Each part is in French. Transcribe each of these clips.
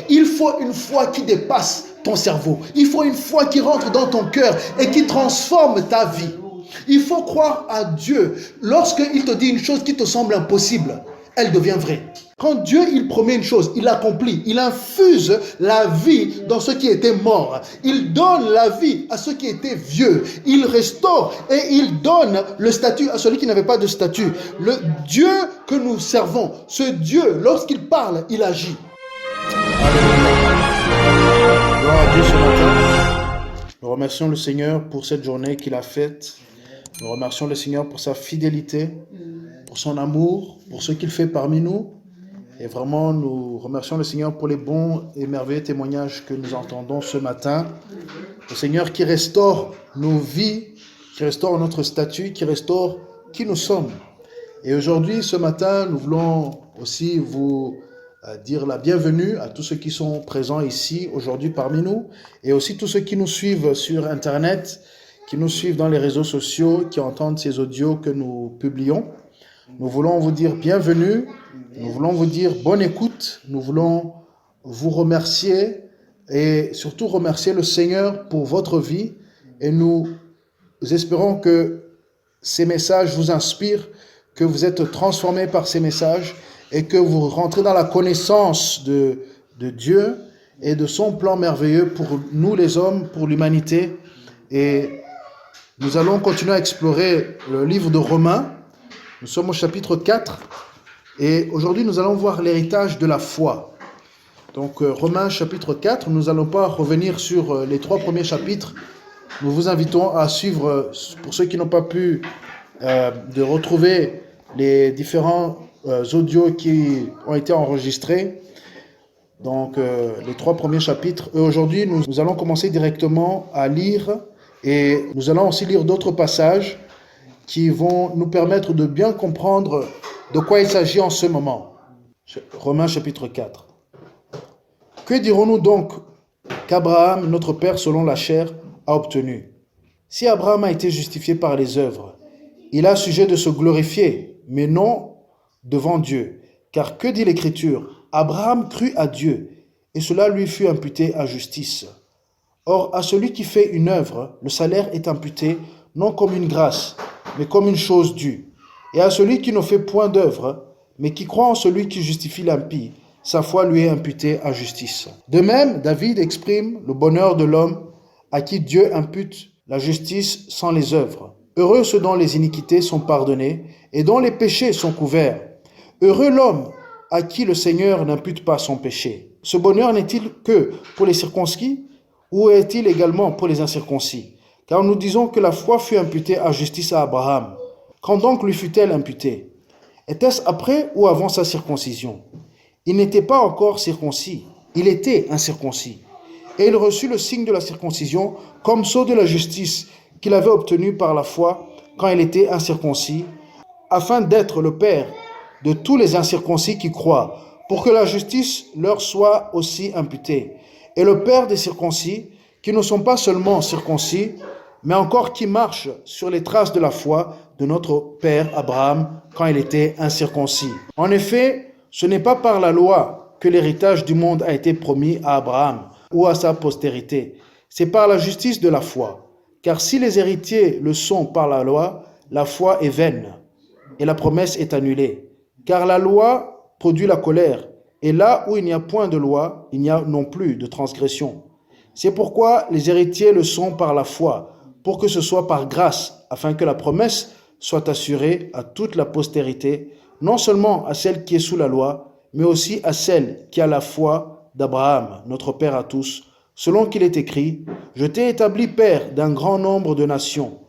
Il faut une foi qui dépasse ton cerveau. Il faut une foi qui rentre dans ton cœur et qui transforme ta vie. Il faut croire à Dieu. Lorsqu'il te dit une chose qui te semble impossible, elle devient vraie. Quand Dieu, il promet une chose, il l'accomplit. Il infuse la vie dans ceux qui étaient morts. Il donne la vie à ceux qui étaient vieux. Il restaure et il donne le statut à celui qui n'avait pas de statut. Le Dieu que nous servons, ce Dieu, lorsqu'il parle, il agit. Alléluia. Gloire à Dieu ce matin. Nous remercions le Seigneur pour cette journée qu'il a faite. Nous remercions le Seigneur pour sa fidélité, pour son amour, pour ce qu'il fait parmi nous. Et vraiment, nous remercions le Seigneur pour les bons et merveilleux témoignages que nous entendons ce matin. Le Seigneur qui restaure nos vies, qui restaure notre statut, qui restaure qui nous sommes. Et aujourd'hui, ce matin, nous voulons aussi vous dire la bienvenue à tous ceux qui sont présents ici aujourd'hui parmi nous et aussi tous ceux qui nous suivent sur Internet, qui nous suivent dans les réseaux sociaux, qui entendent ces audios que nous publions. Nous voulons vous dire bienvenue, nous voulons vous dire bonne écoute, nous voulons vous remercier et surtout remercier le Seigneur pour votre vie et nous espérons que ces messages vous inspirent, que vous êtes transformés par ces messages et que vous rentrez dans la connaissance de Dieu et de son plan merveilleux pour nous les hommes, pour l'humanité. Et nous allons continuer à explorer le livre de Romains. Nous sommes au chapitre 4 et aujourd'hui nous allons voir l'héritage de la foi. Donc Romains chapitre 4, nous n'allons pas revenir sur les 3 premiers chapitres. Nous vous invitons à suivre, pour ceux qui n'ont pas pu, de retrouver les différents audios qui ont été enregistrés. Donc les 3 premiers chapitres. Et aujourd'hui nous allons commencer directement à lire et nous allons aussi lire d'autres passages qui vont nous permettre de bien comprendre de quoi il s'agit en ce moment. Romains chapitre 4. Que dirons-nous donc qu'Abraham, notre père selon la chair, a obtenu? Si Abraham a été justifié par les œuvres, il a sujet de se glorifier, mais non devant Dieu. Car que dit l'Écriture? Abraham crut à Dieu, et cela lui fut imputé à justice. Or, à celui qui fait une œuvre, le salaire est imputé non comme une grâce, mais comme une chose due. Et à celui qui ne fait point d'œuvre, mais qui croit en celui qui justifie l'impie, sa foi lui est imputée à justice. De même, David exprime le bonheur de l'homme à qui Dieu impute la justice sans les œuvres. Heureux ceux dont les iniquités sont pardonnées et dont les péchés sont couverts. Heureux l'homme à qui le Seigneur n'impute pas son péché. Ce bonheur n'est-il que pour les circoncis ou est-il également pour les incirconcis? Car nous disons que la foi fut imputée à justice à Abraham. Quand donc lui fut-elle imputée? Était-ce après ou avant sa circoncision? Il n'était pas encore circoncis, il était incirconcis. Et il reçut le signe de la circoncision comme sceau de la justice qu'il avait obtenu par la foi quand il était incirconcis, afin d'être le père de tous les incirconcis qui croient, pour que la justice leur soit aussi imputée. Et le père des circoncis, qui ne sont pas seulement circoncis, mais encore qui marchent sur les traces de la foi de notre père Abraham quand il était incirconcis. En effet, ce n'est pas par la loi que l'héritage du monde a été promis à Abraham ou à sa postérité, c'est par la justice de la foi. Car si les héritiers le sont par la foi est vaine et la promesse est annulée. Car la loi produit la colère, et là où il n'y a point de loi, il n'y a non plus de transgression. C'est pourquoi les héritiers le sont par la foi, pour que ce soit par grâce, afin que la promesse soit assurée à toute la postérité, non seulement à celle qui est sous la loi, mais aussi à celle qui a la foi d'Abraham, notre Père à tous, selon qu'il est écrit, « Je t'ai établi Père d'un grand nombre de nations. »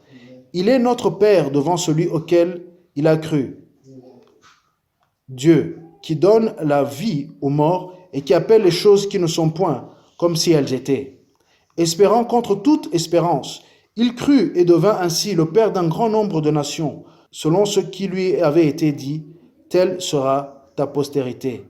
Il est notre Père devant celui auquel il a cru. Dieu, qui donne la vie aux morts et qui appelle les choses qui ne sont point, comme si elles étaient. Espérant contre toute espérance, il crut et devint ainsi le Père d'un grand nombre de nations, selon ce qui lui avait été dit, telle sera ta postérité.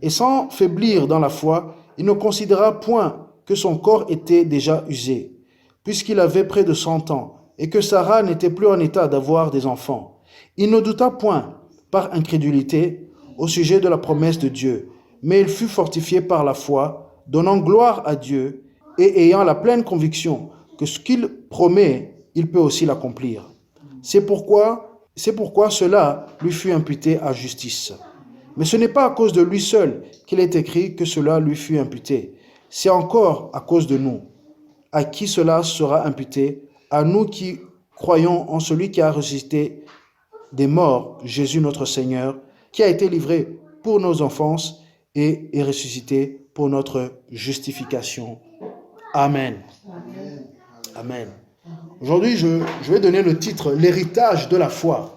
Et sans faiblir dans la foi, il ne considéra point que son corps était déjà usé, puisqu'il avait près de 100 ans, et que Sarah n'était plus en état d'avoir des enfants. Il ne douta point, par incrédulité, au sujet de la promesse de Dieu, mais il fut fortifié par la foi, donnant gloire à Dieu et ayant la pleine conviction que ce qu'il promet, il peut aussi l'accomplir. C'est pourquoi cela lui fut imputé à justice. Mais ce n'est pas à cause de lui seul qu'il est écrit que cela lui fut imputé. C'est encore à cause de nous, à qui cela sera imputé, à nous qui croyons en celui qui a ressuscité des morts, Jésus notre Seigneur, qui a été livré pour nos enfances et est ressuscité pour notre justification. Amen. Amen. Amen. Aujourd'hui, je vais donner le titre « L'héritage de la foi »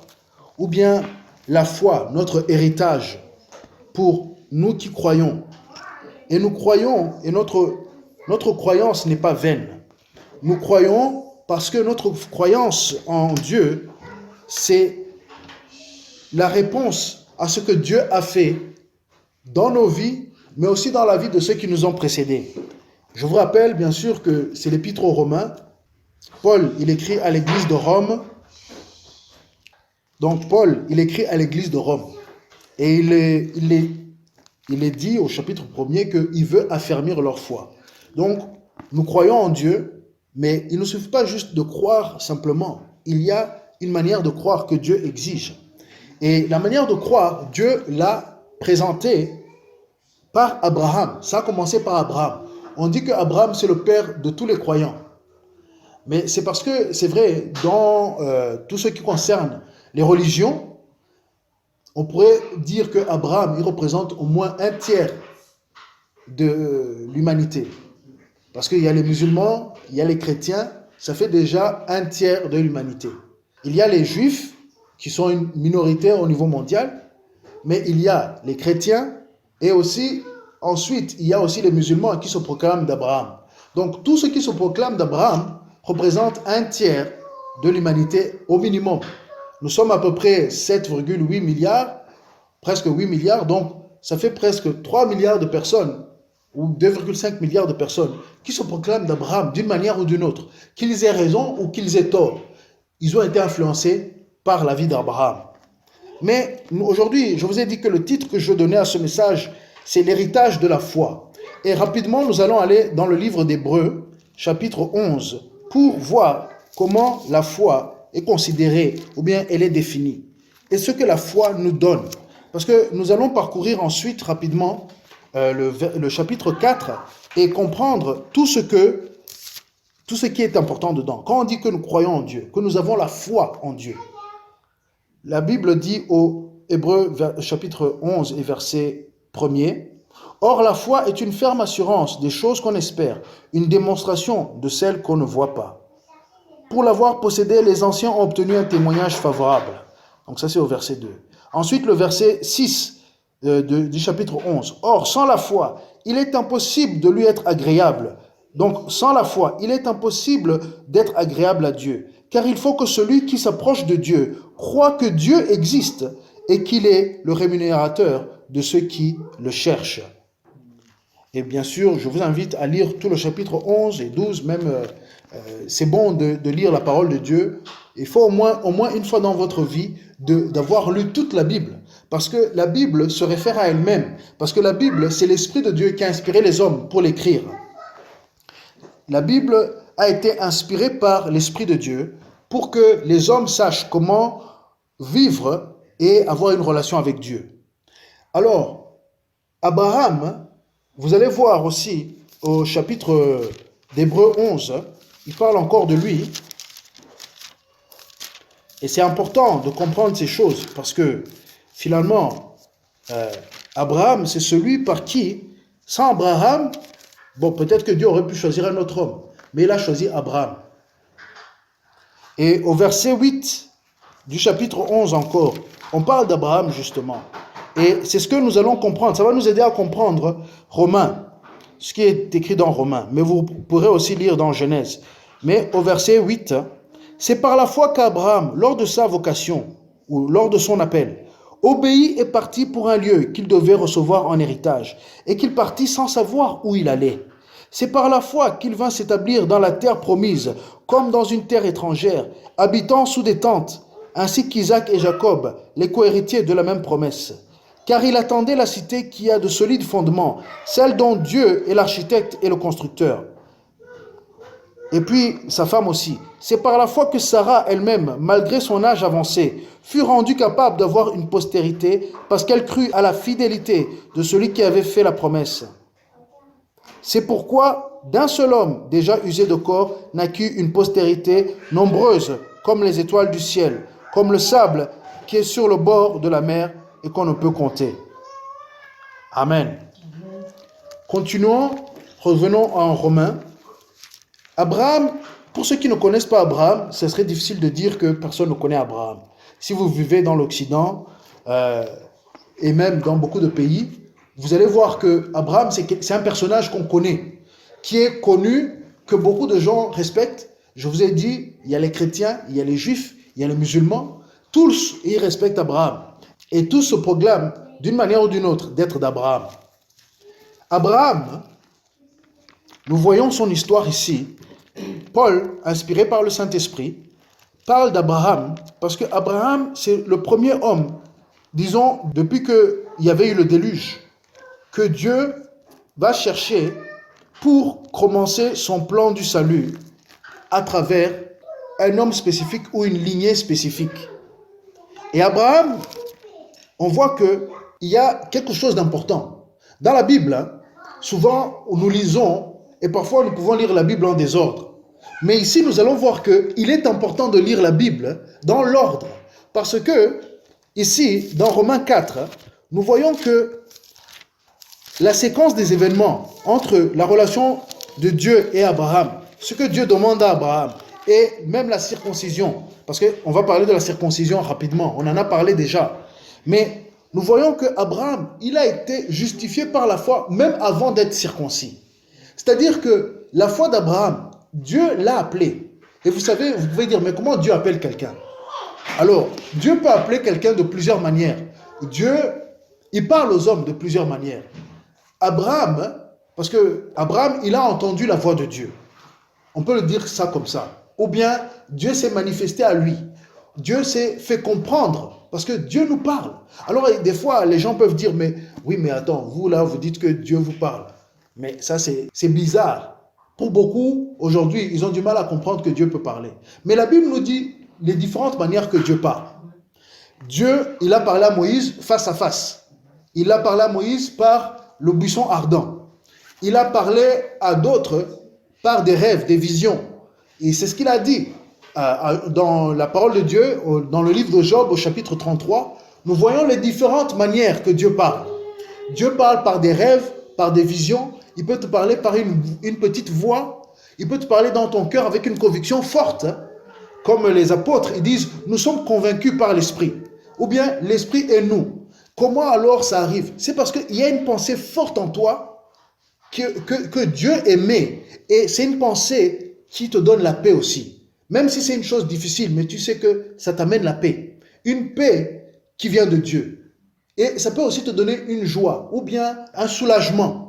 ou bien « La foi, notre héritage » pour nous qui croyons. Et nous croyons, et notre croyance n'est pas vaine. Nous croyons parce que notre croyance en Dieu, c'est la réponse à ce que Dieu a fait dans nos vies, mais aussi dans la vie de ceux qui nous ont précédés. Je vous rappelle bien sûr que c'est l'épître aux Romains. Paul, il écrit à l'église de Rome. Donc Paul, il écrit à l'église de Rome. Et il est dit au chapitre 1er qu'il veut affermir leur foi. Donc, nous croyons en Dieu, mais il ne suffit pas juste de croire simplement. Il y a une manière de croire que Dieu exige. Et la manière de croire, Dieu l'a présentée par Abraham. Ça a commencé par Abraham. On dit qu'Abraham, c'est le père de tous les croyants. Mais c'est parce que, c'est vrai, dans tout ce qui concerne les religions, on pourrait dire qu'Abraham, il représente au moins un tiers de l'humanité. Parce qu'il y a les musulmans, il y a les chrétiens, ça fait déjà un tiers de l'humanité. Il y a les juifs, qui sont une minorité au niveau mondial, mais il y a les chrétiens, et aussi, ensuite, il y a aussi les musulmans qui se proclament d'Abraham. Donc, tous ceux qui se proclament d'Abraham représentent un tiers de l'humanité au minimum. Nous sommes à peu près 7,8 milliards, presque 8 milliards, donc ça fait presque 3 milliards de personnes, ou 2,5 milliards de personnes, qui se proclament d'Abraham d'une manière ou d'une autre. Qu'ils aient raison ou qu'ils aient tort, ils ont été influencés par la vie d'Abraham. Mais aujourd'hui, je vous ai dit que le titre que je donnais à ce message, c'est l'héritage de la foi. Et rapidement, nous allons aller dans le livre d'Hébreux, chapitre 11, pour voir comment la foi est considérée, ou bien elle est définie, et ce que la foi nous donne. Parce que nous allons parcourir ensuite rapidement le chapitre 4 et comprendre tout ce qui est important dedans. Quand on dit que nous croyons en Dieu, que nous avons la foi en Dieu, la Bible dit au Hébreux chapitre 11 et verset 1er, « Or la foi est une ferme assurance des choses qu'on espère, une démonstration de celles qu'on ne voit pas. Pour l'avoir possédée, les anciens ont obtenu un témoignage favorable. » Donc ça c'est au verset 2. Ensuite le verset 6 du chapitre 11. « Or sans la foi, il est impossible de lui être agréable. » Donc sans la foi, il est impossible d'être agréable à Dieu. Car il faut que celui qui s'approche de Dieu croit que Dieu existe et qu'il est le rémunérateur de ceux qui le cherchent. Et bien sûr, je vous invite à lire tout le chapitre 11 et 12, même c'est bon de lire la parole de Dieu. Il faut au moins une fois dans votre vie d'avoir lu toute la Bible. Parce que la Bible se réfère à elle-même. Parce que la Bible, c'est l'Esprit de Dieu qui a inspiré les hommes pour l'écrire. La Bible a été inspirée par l'Esprit de Dieu pour que les hommes sachent comment vivre et avoir une relation avec Dieu. Alors, Abraham, vous allez voir aussi au chapitre d'Hébreux 11, il parle encore de lui. Et c'est important de comprendre ces choses parce que finalement, Abraham, c'est celui par qui, sans Abraham, bon, peut-être que Dieu aurait pu choisir un autre homme, mais il a choisi Abraham. Et au verset 8 du chapitre 11 encore, on parle d'Abraham justement. Et c'est ce que nous allons comprendre. Ça va nous aider à comprendre Romains, ce qui est écrit dans Romains. Mais vous pourrez aussi lire dans Genèse. Mais au verset 8, c'est par la foi qu'Abraham, lors de sa vocation, ou lors de son appel, obéit et partit pour un lieu qu'il devait recevoir en héritage, et qu'il partit sans savoir où il allait. C'est par la foi qu'il vint s'établir dans la terre promise, comme dans une terre étrangère, habitant sous des tentes, ainsi qu'Isaac et Jacob, les cohéritiers de la même promesse. car il attendait la cité qui a de solides fondements, celle dont Dieu est l'architecte et le constructeur. Et puis sa femme aussi. C'est par la foi que Sarah elle-même, malgré son âge avancé, fut rendue capable d'avoir une postérité parce qu'elle crut à la fidélité de celui qui avait fait la promesse. C'est pourquoi d'un seul homme déjà usé de corps naquit une postérité nombreuse comme les étoiles du ciel, comme le sable qui est sur le bord de la mer et qu'on ne peut compter. Amen. Continuons, revenons en Romains. Abraham, pour ceux qui ne connaissent pas Abraham, ce serait difficile de dire que personne ne connaît Abraham. Si vous vivez dans l'Occident et même dans beaucoup de pays, vous allez voir que Abraham, c'est un personnage qu'on connaît, qui est connu, que beaucoup de gens respectent. Je vous ai dit, il y a les chrétiens, il y a les juifs, il y a les musulmans. Tous, ils respectent Abraham. Et tous se proclament, d'une manière ou d'une autre, d'être d'Abraham. Abraham, nous voyons son histoire ici. Paul, inspiré par le Saint-Esprit, parle d'Abraham parce que Abraham, c'est le premier homme, disons, depuis qu'il y avait eu le déluge, que Dieu va chercher pour commencer son plan du salut à travers un homme spécifique ou une lignée spécifique. Et Abraham, on voit qu'il y a quelque chose d'important. Dans la Bible, souvent nous lisons, et parfois nous pouvons lire la Bible en désordre. Mais ici, nous allons voir qu'il est important de lire la Bible dans l'ordre. Parce que, ici, dans Romains 4, nous voyons que la séquence des événements entre la relation de Dieu et Abraham, ce que Dieu demande à Abraham, et même la circoncision, parce qu'on va parler de la circoncision rapidement, on en a parlé déjà. Mais nous voyons qu'Abraham, il a été justifié par la foi, même avant d'être circoncis. C'est-à-dire que la foi d'Abraham, Dieu l'a appelé. Et vous savez, vous pouvez dire, mais comment Dieu appelle quelqu'un? Alors, Dieu peut appeler quelqu'un de plusieurs manières. Dieu, il parle aux hommes de plusieurs manières. Abraham, parce que Abraham, il a entendu la voix de Dieu. On peut le dire ça comme ça. Ou bien, Dieu s'est manifesté à lui. Dieu s'est fait comprendre, parce que Dieu nous parle. Alors, des fois, les gens peuvent dire, mais oui, mais attends, vous là, vous dites que Dieu vous parle. Mais ça, c'est bizarre. Pour beaucoup, aujourd'hui, ils ont du mal à comprendre que Dieu peut parler. Mais la Bible nous dit les différentes manières que Dieu parle. Dieu, il a parlé à Moïse face à face. Il a parlé à Moïse par le buisson ardent. Il a parlé à d'autres par des rêves, des visions. Et c'est ce qu'il a dit dans la parole de Dieu, dans le livre de Job, au chapitre 33. Nous voyons les différentes manières que Dieu parle. Dieu parle par des rêves, par des visions. Il peut te parler par une petite voix. Il peut te parler dans ton cœur avec une conviction forte. Comme les apôtres, ils disent, nous sommes convaincus par l'Esprit. Ou bien, l'Esprit est nous. Comment alors ça arrive? C'est parce qu'il y a une pensée forte en toi que Dieu aimait. Et c'est une pensée qui te donne la paix aussi. Même si c'est une chose difficile, mais tu sais que ça t'amène la paix. Une paix qui vient de Dieu. Et ça peut aussi te donner une joie ou bien un soulagement.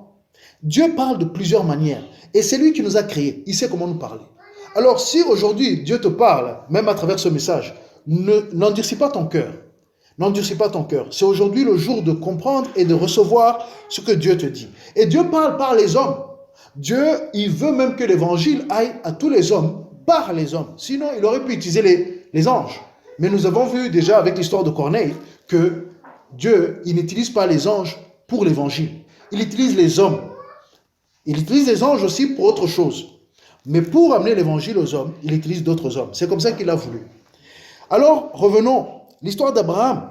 Dieu parle de plusieurs manières. Et c'est lui qui nous a créés. Il sait comment nous parler. Alors si aujourd'hui Dieu te parle, même à travers ce message, n'endurcis pas ton cœur. N'endurcis pas ton cœur. C'est aujourd'hui le jour de comprendre et de recevoir ce que Dieu te dit. Et Dieu parle par les hommes. Dieu, il veut même que l'évangile aille à tous les hommes, par les hommes. Sinon, il aurait pu utiliser les anges. Mais nous avons vu déjà avec l'histoire de Corneille que Dieu, il n'utilise pas les anges pour l'évangile. Il utilise les hommes. Il utilise les anges aussi pour autre chose. Mais pour amener l'évangile aux hommes, il utilise d'autres hommes. C'est comme ça qu'il a voulu. Alors, revenons. L'histoire d'Abraham.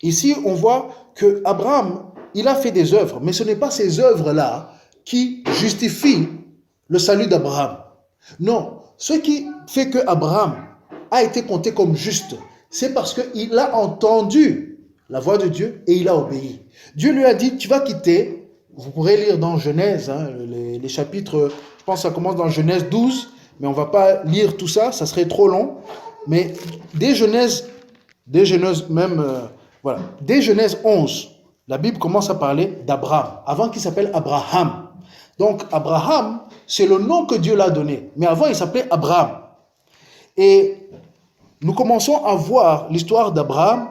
Ici, on voit que Abraham, il a fait des œuvres. Mais ce n'est pas ces œuvres-là qui justifient le salut d'Abraham. Non. Ce qui fait que Abraham a été compté comme juste, c'est parce qu'il a entendu la voix de Dieu et il a obéi. Dieu lui a dit, tu vas quitter. Vous pourrez lire dans Genèse, les chapitres, je pense que ça commence dans Genèse 12, mais on ne va pas lire tout ça, ça serait trop long. Mais dès Genèse même, dès Genèse 11, la Bible commence à parler d'Abraham, avant qu'il s'appelle Abraham. Donc Abraham, c'est le nom que Dieu l'a donné, mais avant il s'appelait Abraham. Et nous commençons à voir l'histoire d'Abraham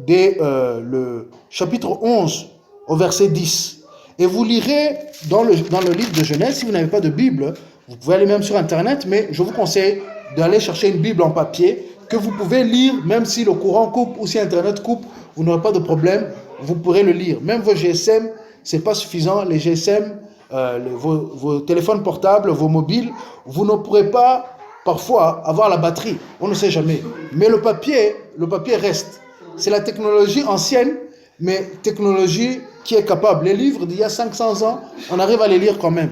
dès le chapitre 11 au verset 10. Et vous lirez dans le livre de Genèse, si vous n'avez pas de Bible, vous pouvez aller même sur Internet, mais je vous conseille d'aller chercher une Bible en papier que vous pouvez lire, même si le courant coupe ou si Internet coupe, vous n'aurez pas de problème, vous pourrez le lire. Même vos GSM, ce n'est pas suffisant, les GSM, vos téléphones portables, vos mobiles, vous ne pourrez pas parfois avoir la batterie, on ne sait jamais. Mais le papier reste. C'est la technologie ancienne, mais technologie qui est capable. Les livres d'il y a 500 ans, on arrive à les lire quand même.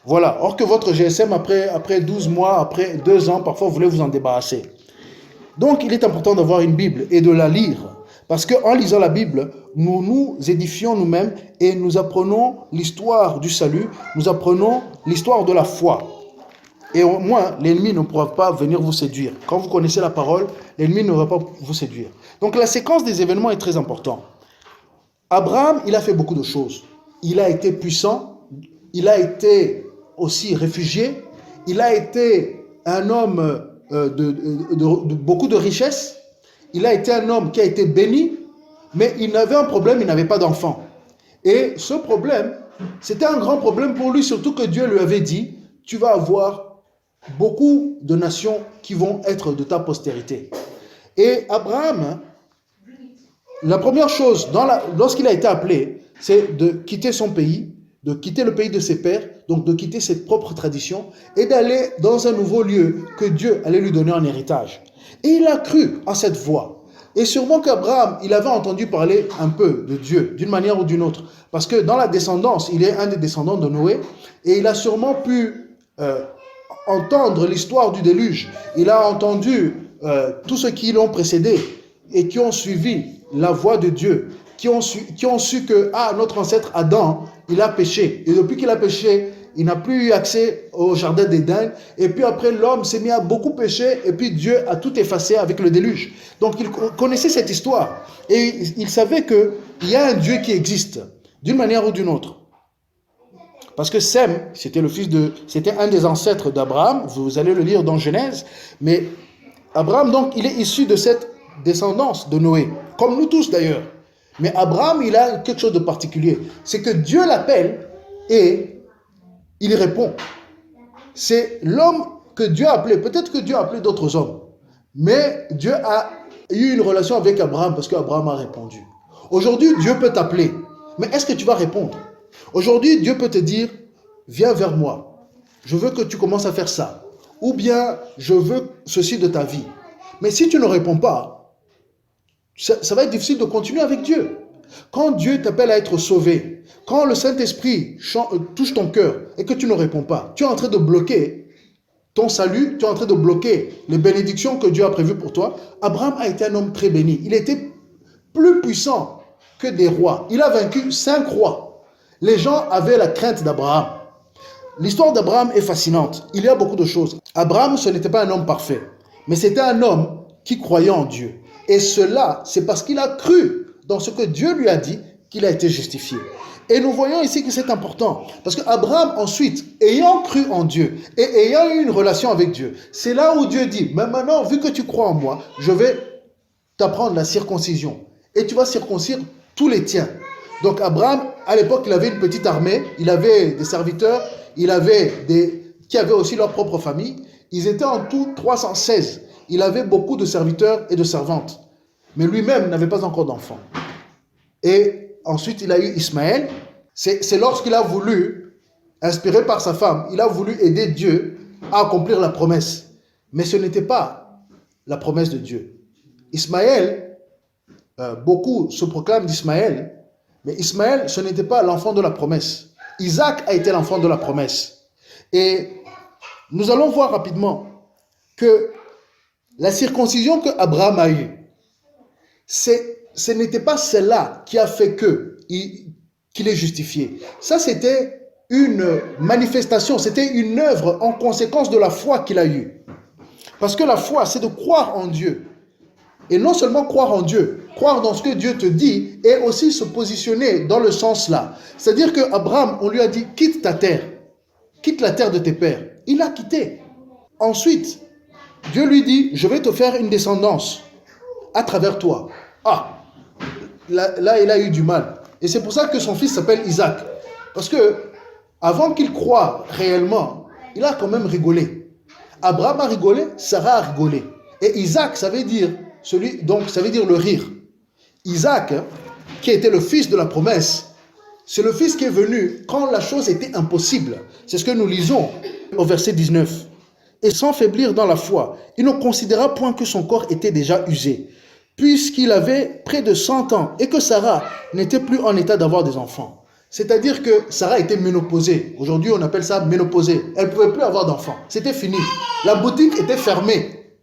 Voilà. Or que votre GSM, après 12 mois, après 2 ans, parfois vous voulez vous en débarrasser. Donc il est important d'avoir une Bible et de la lire. Parce qu'en lisant la Bible, nous nous édifions nous-mêmes et nous apprenons l'histoire du salut, nous apprenons l'histoire de la foi. Et au moins, l'ennemi ne pourra pas venir vous séduire. Quand vous connaissez la parole, l'ennemi ne va pas vous séduire. Donc la séquence des événements est très importante. Abraham, il a fait beaucoup de choses. Il a été puissant, il a été aussi réfugié, il a été un homme de beaucoup de richesses, il a été un homme qui a été béni, mais il avait un problème, il n'avait pas d'enfant. Et ce problème, c'était un grand problème pour lui, surtout que Dieu lui avait dit, tu vas avoir beaucoup de nations qui vont être de ta postérité. Et Abraham, la première chose, lorsqu'il a été appelé, c'est de quitter son pays, de quitter le pays de ses pères, donc de quitter ses propres traditions et d'aller dans un nouveau lieu que Dieu allait lui donner en héritage. Et il a cru en cette voie. Et sûrement qu'Abraham, il avait entendu parler un peu de Dieu, d'une manière ou d'une autre. Parce que dans la descendance, il est un des descendants de Noé, et il a sûrement pu entendre l'histoire du déluge. Il a entendu tous ceux qui l'ont précédé et qui ont suivi la voie de Dieu, qui ont su que notre ancêtre Adam, il a péché. Et depuis qu'il a péché, il n'a plus eu accès au jardin d'Éden. Et puis après, l'homme s'est mis à beaucoup pécher. Et puis Dieu a tout effacé avec le déluge. Donc il connaissait cette histoire. Et il savait qu'il y a un Dieu qui existe, d'une manière ou d'une autre. Parce que Sem, c'était un des ancêtres d'Abraham. Vous allez le lire dans Genèse. Mais Abraham, donc, il est issu de cette descendance de Noé. Comme nous tous d'ailleurs. Mais Abraham, il a quelque chose de particulier. C'est que Dieu l'appelle et il répond. C'est l'homme que Dieu a appelé. Peut-être que Dieu a appelé d'autres hommes. Mais Dieu a eu une relation avec Abraham parce qu'Abraham a répondu. Aujourd'hui, Dieu peut t'appeler. Mais est-ce que tu vas répondre? Aujourd'hui, Dieu peut te dire, viens vers moi. Je veux que tu commences à faire ça. Ou bien, je veux ceci de ta vie. Mais si tu ne réponds pas, ça va être difficile de continuer avec Dieu. Quand Dieu t'appelle à être sauvé, quand le Saint-Esprit touche ton cœur et que tu ne réponds pas, tu es en train de bloquer ton salut, tu es en train de bloquer les bénédictions que Dieu a prévues pour toi. Abraham a été un homme très béni. Il était plus puissant que des rois. Il a vaincu 5 rois. Les gens avaient la crainte d'Abraham. L'histoire d'Abraham est fascinante. Il y a beaucoup de choses. Abraham, ce n'était pas un homme parfait, mais c'était un homme qui croyait en Dieu. Et cela, c'est parce qu'il a cru dans ce que Dieu lui a dit qu'il a été justifié. Et nous voyons ici que c'est important. Parce qu'Abraham, ensuite, ayant cru en Dieu et ayant eu une relation avec Dieu, c'est là où Dieu dit, mais maintenant, vu que tu crois en moi, je vais t'apprendre la circoncision. Et tu vas circoncire tous les tiens. Donc Abraham, à l'époque, il avait une petite armée, il avait des serviteurs, qui avaient aussi leur propre famille. Ils étaient en tout 316. Il avait beaucoup de serviteurs et de servantes. Mais lui-même n'avait pas encore d'enfants. Et ensuite, il a eu Ismaël. C'est lorsqu'il a voulu, inspiré par sa femme, il a voulu aider Dieu à accomplir la promesse. Mais ce n'était pas la promesse de Dieu. Ismaël, beaucoup se proclament d'Ismaël, mais Ismaël, ce n'était pas l'enfant de la promesse. Isaac a été l'enfant de la promesse. Et nous allons voir rapidement que la circoncision que Abraham a eue, ce n'était pas celle-là qui a fait qu'il est justifié. Ça, c'était une manifestation, c'était une œuvre en conséquence de la foi qu'il a eue. Parce que la foi, c'est de croire en Dieu. Et non seulement croire en Dieu, croire dans ce que Dieu te dit et aussi se positionner dans le sens là. C'est-à-dire qu'Abraham, on lui a dit, quitte ta terre, quitte la terre de tes pères. Il a quitté. Ensuite, Dieu lui dit, je vais te faire une descendance à travers toi. Ah, là, il a eu du mal. Et c'est pour ça que son fils s'appelle Isaac. Parce que, avant qu'il croie réellement, il a quand même rigolé. Abraham a rigolé, Sarah a rigolé. Et Isaac, ça veut dire le rire. Isaac, qui était le fils de la promesse, c'est le fils qui est venu quand la chose était impossible. C'est ce que nous lisons au verset 19. Et sans faiblir dans la foi, il ne considéra point que son corps était déjà usé, puisqu'il avait près de 100 ans et que Sarah n'était plus en état d'avoir des enfants. C'est-à-dire que Sarah était ménopausée. Aujourd'hui, on appelle ça ménopausée. Elle ne pouvait plus avoir d'enfants. C'était fini. La boutique était fermée,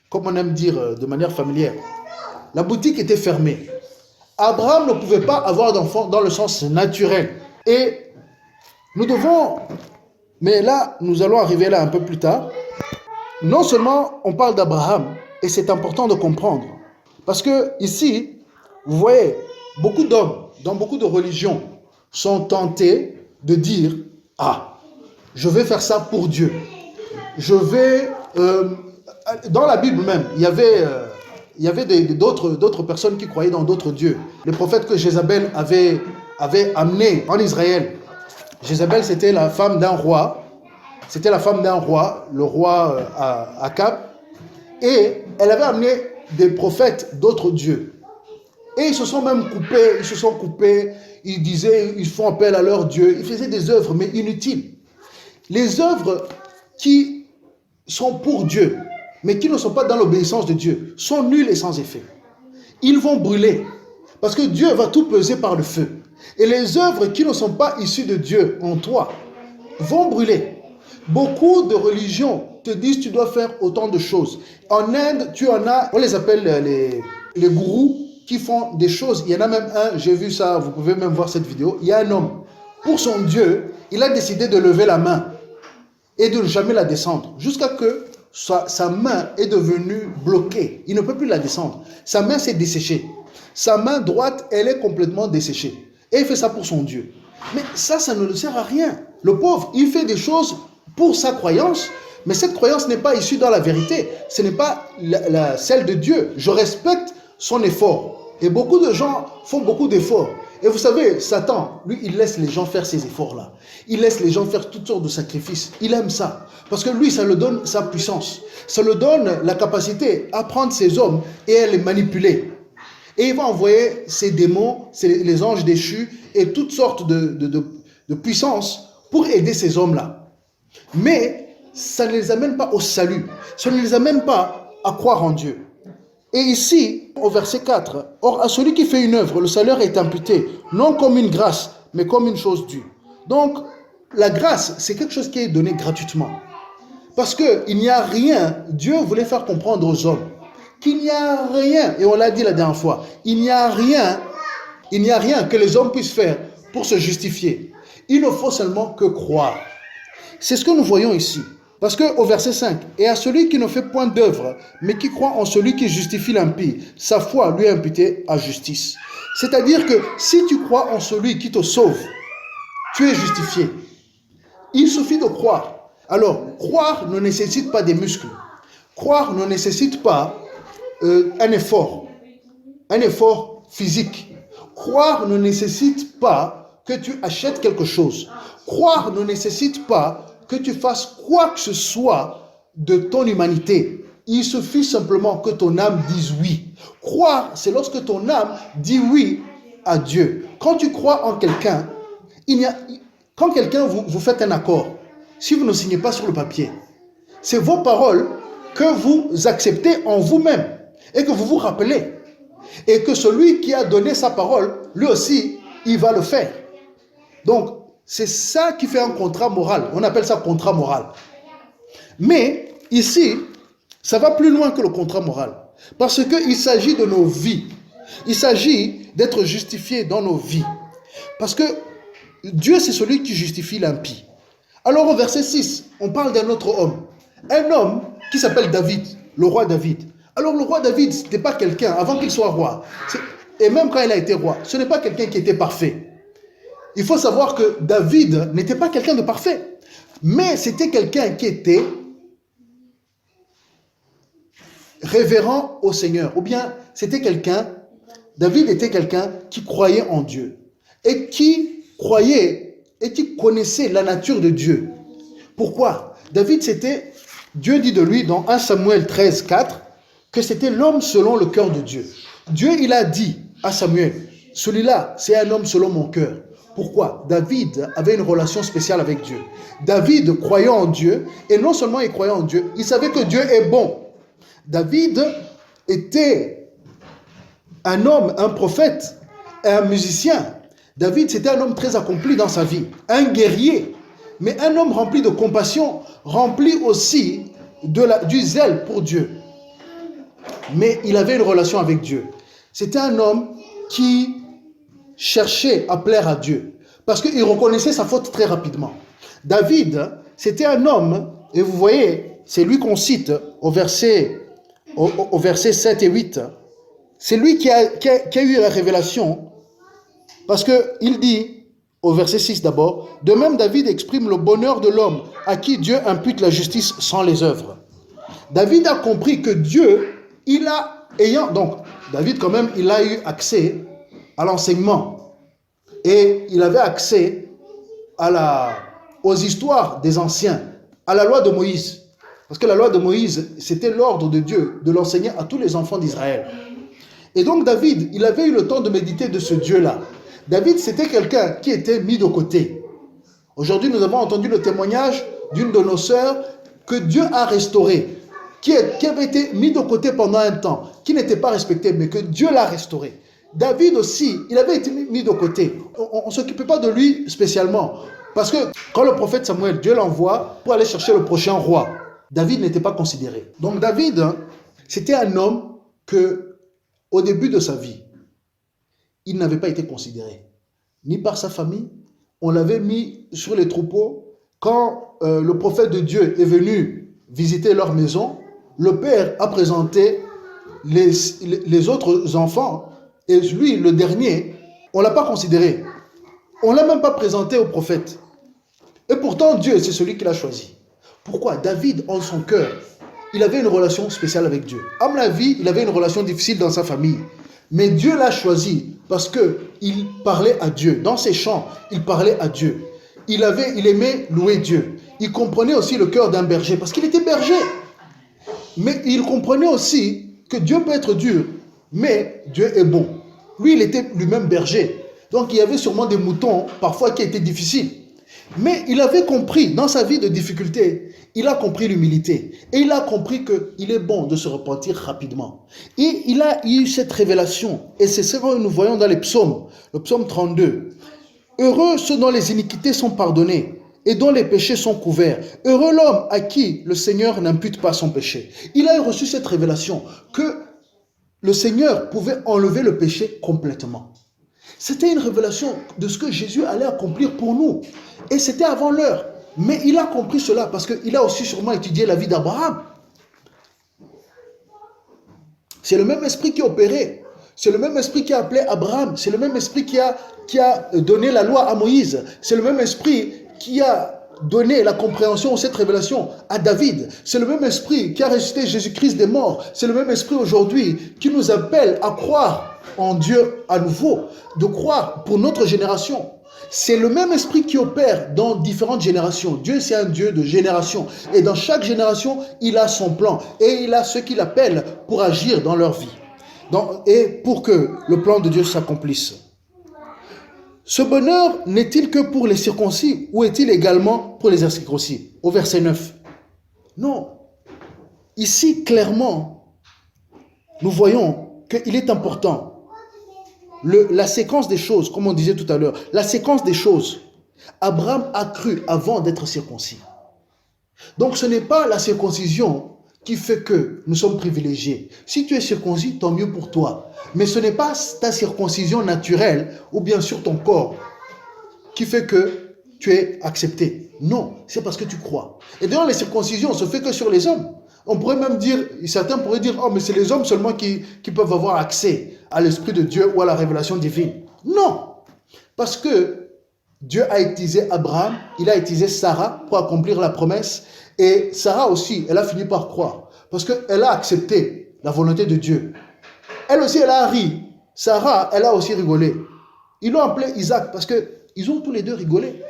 comme on aime dire de manière familière. La boutique était fermée. Abraham ne pouvait pas avoir d'enfants dans le sens naturel. Et nous devons, mais là, nous allons arriver là un peu plus tard. Non seulement on parle d'Abraham, et c'est important de comprendre, parce que ici, vous voyez, beaucoup d'hommes, dans beaucoup de religions, sont tentés de dire, ah, je vais faire ça pour Dieu. Je vais, dans la Bible même, il y avait d'autres personnes qui croyaient dans d'autres dieux. Les prophètes que Jézabel avait amenés en Israël. Jézabel, c'était la femme d'un roi. C'était la femme d'un roi, le roi Akab. Et elle avait amené des prophètes d'autres dieux. Et ils se sont même coupés, ils disaient, ils font appel à leur Dieu. Ils faisaient des œuvres, mais inutiles. Les œuvres qui sont pour Dieu, mais qui ne sont pas dans l'obéissance de Dieu, sont nulles et sans effet. Ils vont brûler, parce que Dieu va tout peser par le feu. Et les œuvres qui ne sont pas issues de Dieu en toi vont brûler. Beaucoup de religions te disent tu dois faire autant de choses. En Inde, tu en as, on les appelle les gourous qui font des choses. Il y en a même un, j'ai vu ça, vous pouvez même voir cette vidéo. Il y a un homme, pour son Dieu, il a décidé de lever la main et de ne jamais la descendre, jusqu'à que sa main est devenue bloquée. Il ne peut plus la descendre. Sa main s'est desséchée. Sa main droite, elle est complètement desséchée. Et il fait ça pour son Dieu. Mais ça ne le sert à rien. Le pauvre, il fait des choses pour sa croyance, mais cette croyance n'est pas issue dans la vérité. Ce n'est pas celle de Dieu. Je respecte son effort. Et beaucoup de gens font beaucoup d'efforts. Et vous savez, Satan, lui, il laisse les gens faire ces efforts-là. Il laisse les gens faire toutes sortes de sacrifices. Il aime ça. Parce que lui, ça lui donne sa puissance. Ça lui donne la capacité à prendre ces hommes et à les manipuler. Et il va envoyer ses démons, les anges déchus et toutes sortes de puissances pour aider ces hommes-là. Mais ça ne les amène pas au salut. Ça ne les amène pas à croire en Dieu. Et ici, au verset 4, « Or, à celui qui fait une œuvre, le salaire est imputé, non comme une grâce, mais comme une chose due. » Donc, la grâce, c'est quelque chose qui est donné gratuitement. Parce qu'il n'y a rien, Dieu voulait faire comprendre aux hommes qu'il n'y a rien, et on l'a dit la dernière fois, il n'y a rien que les hommes puissent faire pour se justifier. Il ne faut seulement que croire. C'est ce que nous voyons ici. Parce qu'au verset 5, « Et à celui qui ne fait point d'œuvre, mais qui croit en celui qui justifie l'impie, sa foi lui est imputée à justice. » C'est-à-dire que si tu crois en celui qui te sauve, tu es justifié. Il suffit de croire. Alors, croire ne nécessite pas des muscles. Croire ne nécessite pas un effort physique. Croire ne nécessite pas que tu achètes quelque chose. Croire ne nécessite pas que tu fasses quoi que ce soit de ton humanité. Il suffit simplement que ton âme dise oui. Croire, c'est lorsque ton âme dit oui à Dieu. Quand tu crois en quelqu'un, quand quelqu'un vous faites un accord, si vous ne signez pas sur le papier, c'est vos paroles que vous acceptez en vous-même et que vous vous rappelez. Et que celui qui a donné sa parole, lui aussi, il va le faire. Donc, c'est ça qui fait un contrat moral. On appelle ça contrat moral. Mais ici, ça va plus loin que le contrat moral. Parce qu'il s'agit de nos vies. Il s'agit d'être justifié dans nos vies. Parce que Dieu, c'est celui qui justifie l'impie. Alors au verset 6, on parle d'un autre homme. Un homme qui s'appelle David, le roi David. Alors le roi David, ce n'était pas quelqu'un, avant qu'il soit roi, et même quand il a été roi, ce n'est pas quelqu'un qui était parfait. Il faut savoir que David n'était pas quelqu'un de parfait, mais c'était quelqu'un qui était révérend au Seigneur, ou bien c'était quelqu'un David était quelqu'un qui croyait en Dieu et qui croyait et qui connaissait la nature de Dieu. Pourquoi? David, Dieu dit de lui dans 1 Samuel 13, 4, que c'était l'homme selon le cœur de Dieu. Dieu, il a dit à Samuel, celui-là, c'est un homme selon mon cœur. Pourquoi? David avait une relation spéciale avec Dieu. David croyait en Dieu, et non seulement il croyait en Dieu, il savait que Dieu est bon. David était un homme, un prophète, un musicien. David, c'était un homme très accompli dans sa vie, un guerrier, mais un homme rempli de compassion, rempli aussi du zèle pour Dieu. Mais il avait une relation avec Dieu. C'était un homme qui cherchait à plaire à Dieu, parce qu'il reconnaissait sa faute très rapidement. David, c'était un homme, et vous voyez, c'est lui qu'on cite au verset 7 et 8. C'est lui qui a eu la révélation, parce qu'il dit, au verset 6 d'abord, « De même, David exprime le bonheur de l'homme à qui Dieu impute la justice sans les œuvres. » David a compris que Dieu, donc David quand même, il a eu accès à l'enseignement. Et il avait accès aux histoires des anciens, à la loi de Moïse. Parce que la loi de Moïse, c'était l'ordre de Dieu de l'enseigner à tous les enfants d'Israël. Et donc David, il avait eu le temps de méditer de ce Dieu-là. David, c'était quelqu'un qui était mis de côté. Aujourd'hui, nous avons entendu le témoignage d'une de nos sœurs que Dieu a restaurée, qui avait été mis de côté pendant un temps, qui n'était pas respecté, mais que Dieu l'a restauré. David aussi, il avait été mis de côté. On ne s'occupait pas de lui spécialement. Parce que quand le prophète Samuel, Dieu l'envoie pour aller chercher le prochain roi, David n'était pas considéré. Donc David, c'était un homme que, au début de sa vie, il n'avait pas été considéré. Ni par sa famille, on l'avait mis sur les troupeaux. Quand le prophète de Dieu est venu visiter leur maison, le père a présenté les autres enfants, et lui, le dernier, on ne l'a pas considéré. On ne l'a même pas présenté au prophète. Et pourtant, Dieu, c'est celui qu'il a choisi. Pourquoi? David, en son cœur, il avait une relation spéciale avec Dieu. À mon avis, il avait une relation difficile dans sa famille. Mais Dieu l'a choisi parce qu'il parlait à Dieu. Dans ses chants, il parlait à Dieu. Il aimait louer Dieu. Il comprenait aussi le cœur d'un berger parce qu'il était berger. Mais il comprenait aussi que Dieu peut être dur, mais Dieu est bon. Lui, il était lui-même berger. Donc, il y avait sûrement des moutons, parfois, qui étaient difficiles. Mais il avait compris, dans sa vie de difficulté, il a compris l'humilité. Et il a compris qu'il est bon de se repentir rapidement. Et il a eu cette révélation. Et c'est ce que nous voyons dans les psaumes. Le psaume 32. Heureux ceux dont les iniquités sont pardonnées et dont les péchés sont couverts. Heureux l'homme à qui le Seigneur n'impute pas son péché. Il a reçu cette révélation que le Seigneur pouvait enlever le péché complètement. C'était une révélation de ce que Jésus allait accomplir pour nous. Et c'était avant l'heure. Mais il a compris cela parce qu'il a aussi sûrement étudié la vie d'Abraham. C'est le même esprit qui opérait. C'est le même esprit qui a appelé Abraham. C'est le même esprit qui a donné la loi à Moïse. C'est le même esprit qui a donné la compréhension de cette révélation à David. C'est le même esprit qui a ressuscité Jésus-Christ des morts. C'est le même esprit aujourd'hui qui nous appelle à croire en Dieu à nouveau, de croire pour notre génération. C'est le même esprit qui opère dans différentes générations. Dieu, c'est un Dieu de génération. Et dans chaque génération, il a son plan. Et il a ceux qu'il appelle pour agir dans leur vie. Et pour que le plan de Dieu s'accomplisse. Ce bonheur n'est-il que pour les circoncis ou est-il également pour les incirconcis? Au verset 9. Non. Ici, clairement, nous voyons qu'il est important. La séquence des choses, comme on disait tout à l'heure, la séquence des choses. Abraham a cru avant d'être circoncis. Donc ce n'est pas la circoncision qui fait que nous sommes privilégiés. Si tu es circoncis, tant mieux pour toi. Mais ce n'est pas ta circoncision naturelle ou bien sûr ton corps qui fait que tu es accepté. Non, c'est parce que tu crois. Et d'ailleurs, les circoncisions ne se fait que sur les hommes. On pourrait même dire, certains pourraient dire, oh mais c'est les hommes seulement qui peuvent avoir accès à l'Esprit de Dieu ou à la révélation divine. Non, parce que Dieu a utilisé Abraham, il a utilisé Sarah pour accomplir la promesse. Et Sarah aussi, elle a fini par croire. Parce qu'elle a accepté la volonté de Dieu. Elle aussi, elle a ri Sarah, elle a aussi rigolé. Ils l'ont appelé Isaac parce qu'ils ont tous les deux rigolé.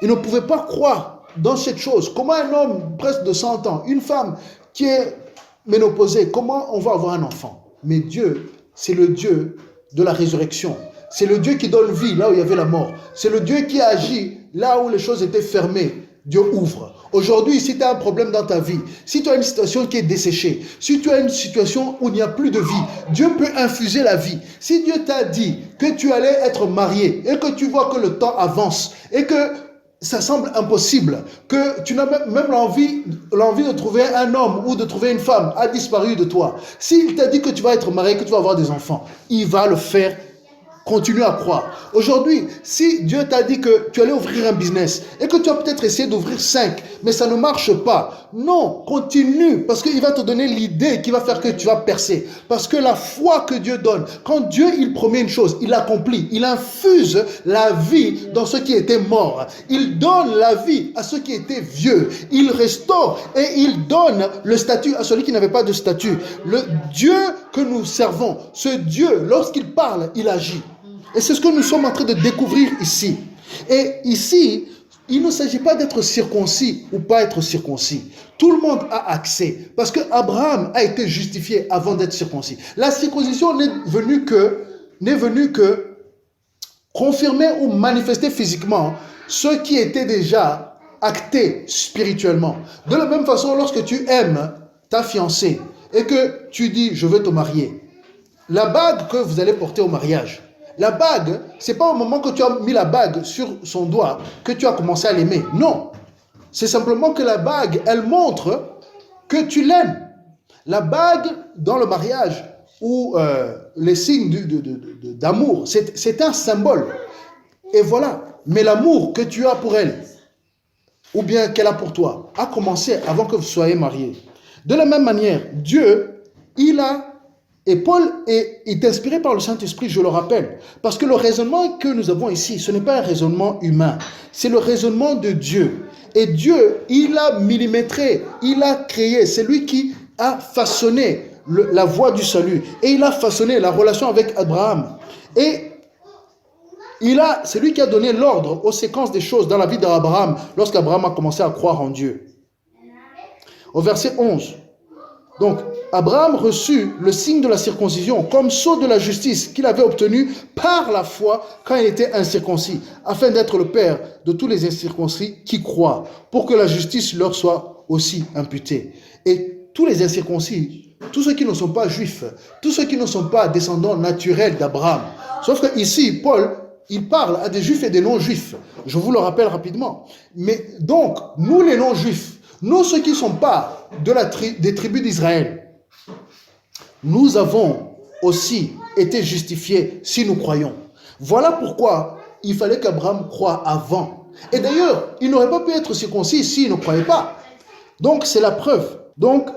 Ils ne pouvaient pas croire dans cette chose. Comment un homme presque de 100 ans, une femme qui est ménopausée, comment on va avoir un enfant? Mais Dieu, c'est le Dieu de la résurrection. C'est le Dieu qui donne vie là où il y avait la mort. C'est le Dieu qui agit là où les choses étaient fermées. Dieu ouvre. Aujourd'hui, si tu as un problème dans ta vie, si tu as une situation qui est desséchée, si tu as une situation où il n'y a plus de vie, Dieu peut infuser la vie. Si Dieu t'a dit que tu allais être marié et que tu vois que le temps avance et que ça semble impossible, que tu n'as même l'envie de trouver un homme ou de trouver une femme a disparu de toi. S'il t'a dit que tu vas être marié, que tu vas avoir des enfants, il va le faire. Continue à croire. Aujourd'hui, si Dieu t'a dit que tu allais ouvrir un business et que tu as peut-être essayé d'ouvrir 5, mais ça ne marche pas, non, continue, parce qu'il va te donner l'idée qui va faire que tu vas percer. Parce que la foi que Dieu donne, quand Dieu il promet une chose, il l'accomplit, il infuse la vie dans ceux qui étaient morts. Il donne la vie à ceux qui étaient vieux. Il restaure et il donne le statut à celui qui n'avait pas de statut. Le Dieu que nous servons, ce Dieu, lorsqu'il parle, il agit. Et c'est ce que nous sommes en train de découvrir ici. Et ici, il ne s'agit pas d'être circoncis ou pas être circoncis. Tout le monde a accès. Parce que Abraham a été justifié avant d'être circoncis. La circoncision n'est venue que confirmer ou manifester physiquement ce qui était déjà acté spirituellement. De la même façon, lorsque tu aimes ta fiancée et que tu dis « je veux te marier », la bague que vous allez porter au mariage, la bague, ce n'est pas au moment que tu as mis la bague sur son doigt que tu as commencé à l'aimer. Non. C'est simplement que la bague, elle montre que tu l'aimes. La bague dans le mariage ou les signes d'amour, c'est un symbole. Et voilà. Mais l'amour que tu as pour elle, ou bien qu'elle a pour toi, a commencé avant que vous soyez mariés. De la même manière, Dieu, et Paul est inspiré par le Saint-Esprit, je le rappelle. Parce que le raisonnement que nous avons ici, ce n'est pas un raisonnement humain. C'est le raisonnement de Dieu. Et Dieu, il a millimétré, il a créé. C'est lui qui a façonné la voie du salut. Et il a façonné la relation avec Abraham. Et c'est lui qui a donné l'ordre aux séquences des choses dans la vie d'Abraham lorsqu'Abraham a commencé à croire en Dieu. Au verset 11. Donc, Abraham reçut le signe de la circoncision comme sceau de la justice qu'il avait obtenu par la foi quand il était incirconcis, afin d'être le père de tous les incirconcis qui croient, pour que la justice leur soit aussi imputée. Et tous les incirconcis, tous ceux qui ne sont pas juifs, tous ceux qui ne sont pas descendants naturels d'Abraham. Sauf que ici, Paul, il parle à des juifs et des non-juifs. Je vous le rappelle rapidement. Mais donc, nous les non-juifs, nous ceux qui ne sont pas des tribus d'Israël, nous avons aussi été justifiés si nous croyons. Voilà pourquoi il fallait qu'Abraham croie avant. Et d'ailleurs, il n'aurait pas pu être circoncis s'il ne croyait pas. Donc, c'est la preuve. Donc,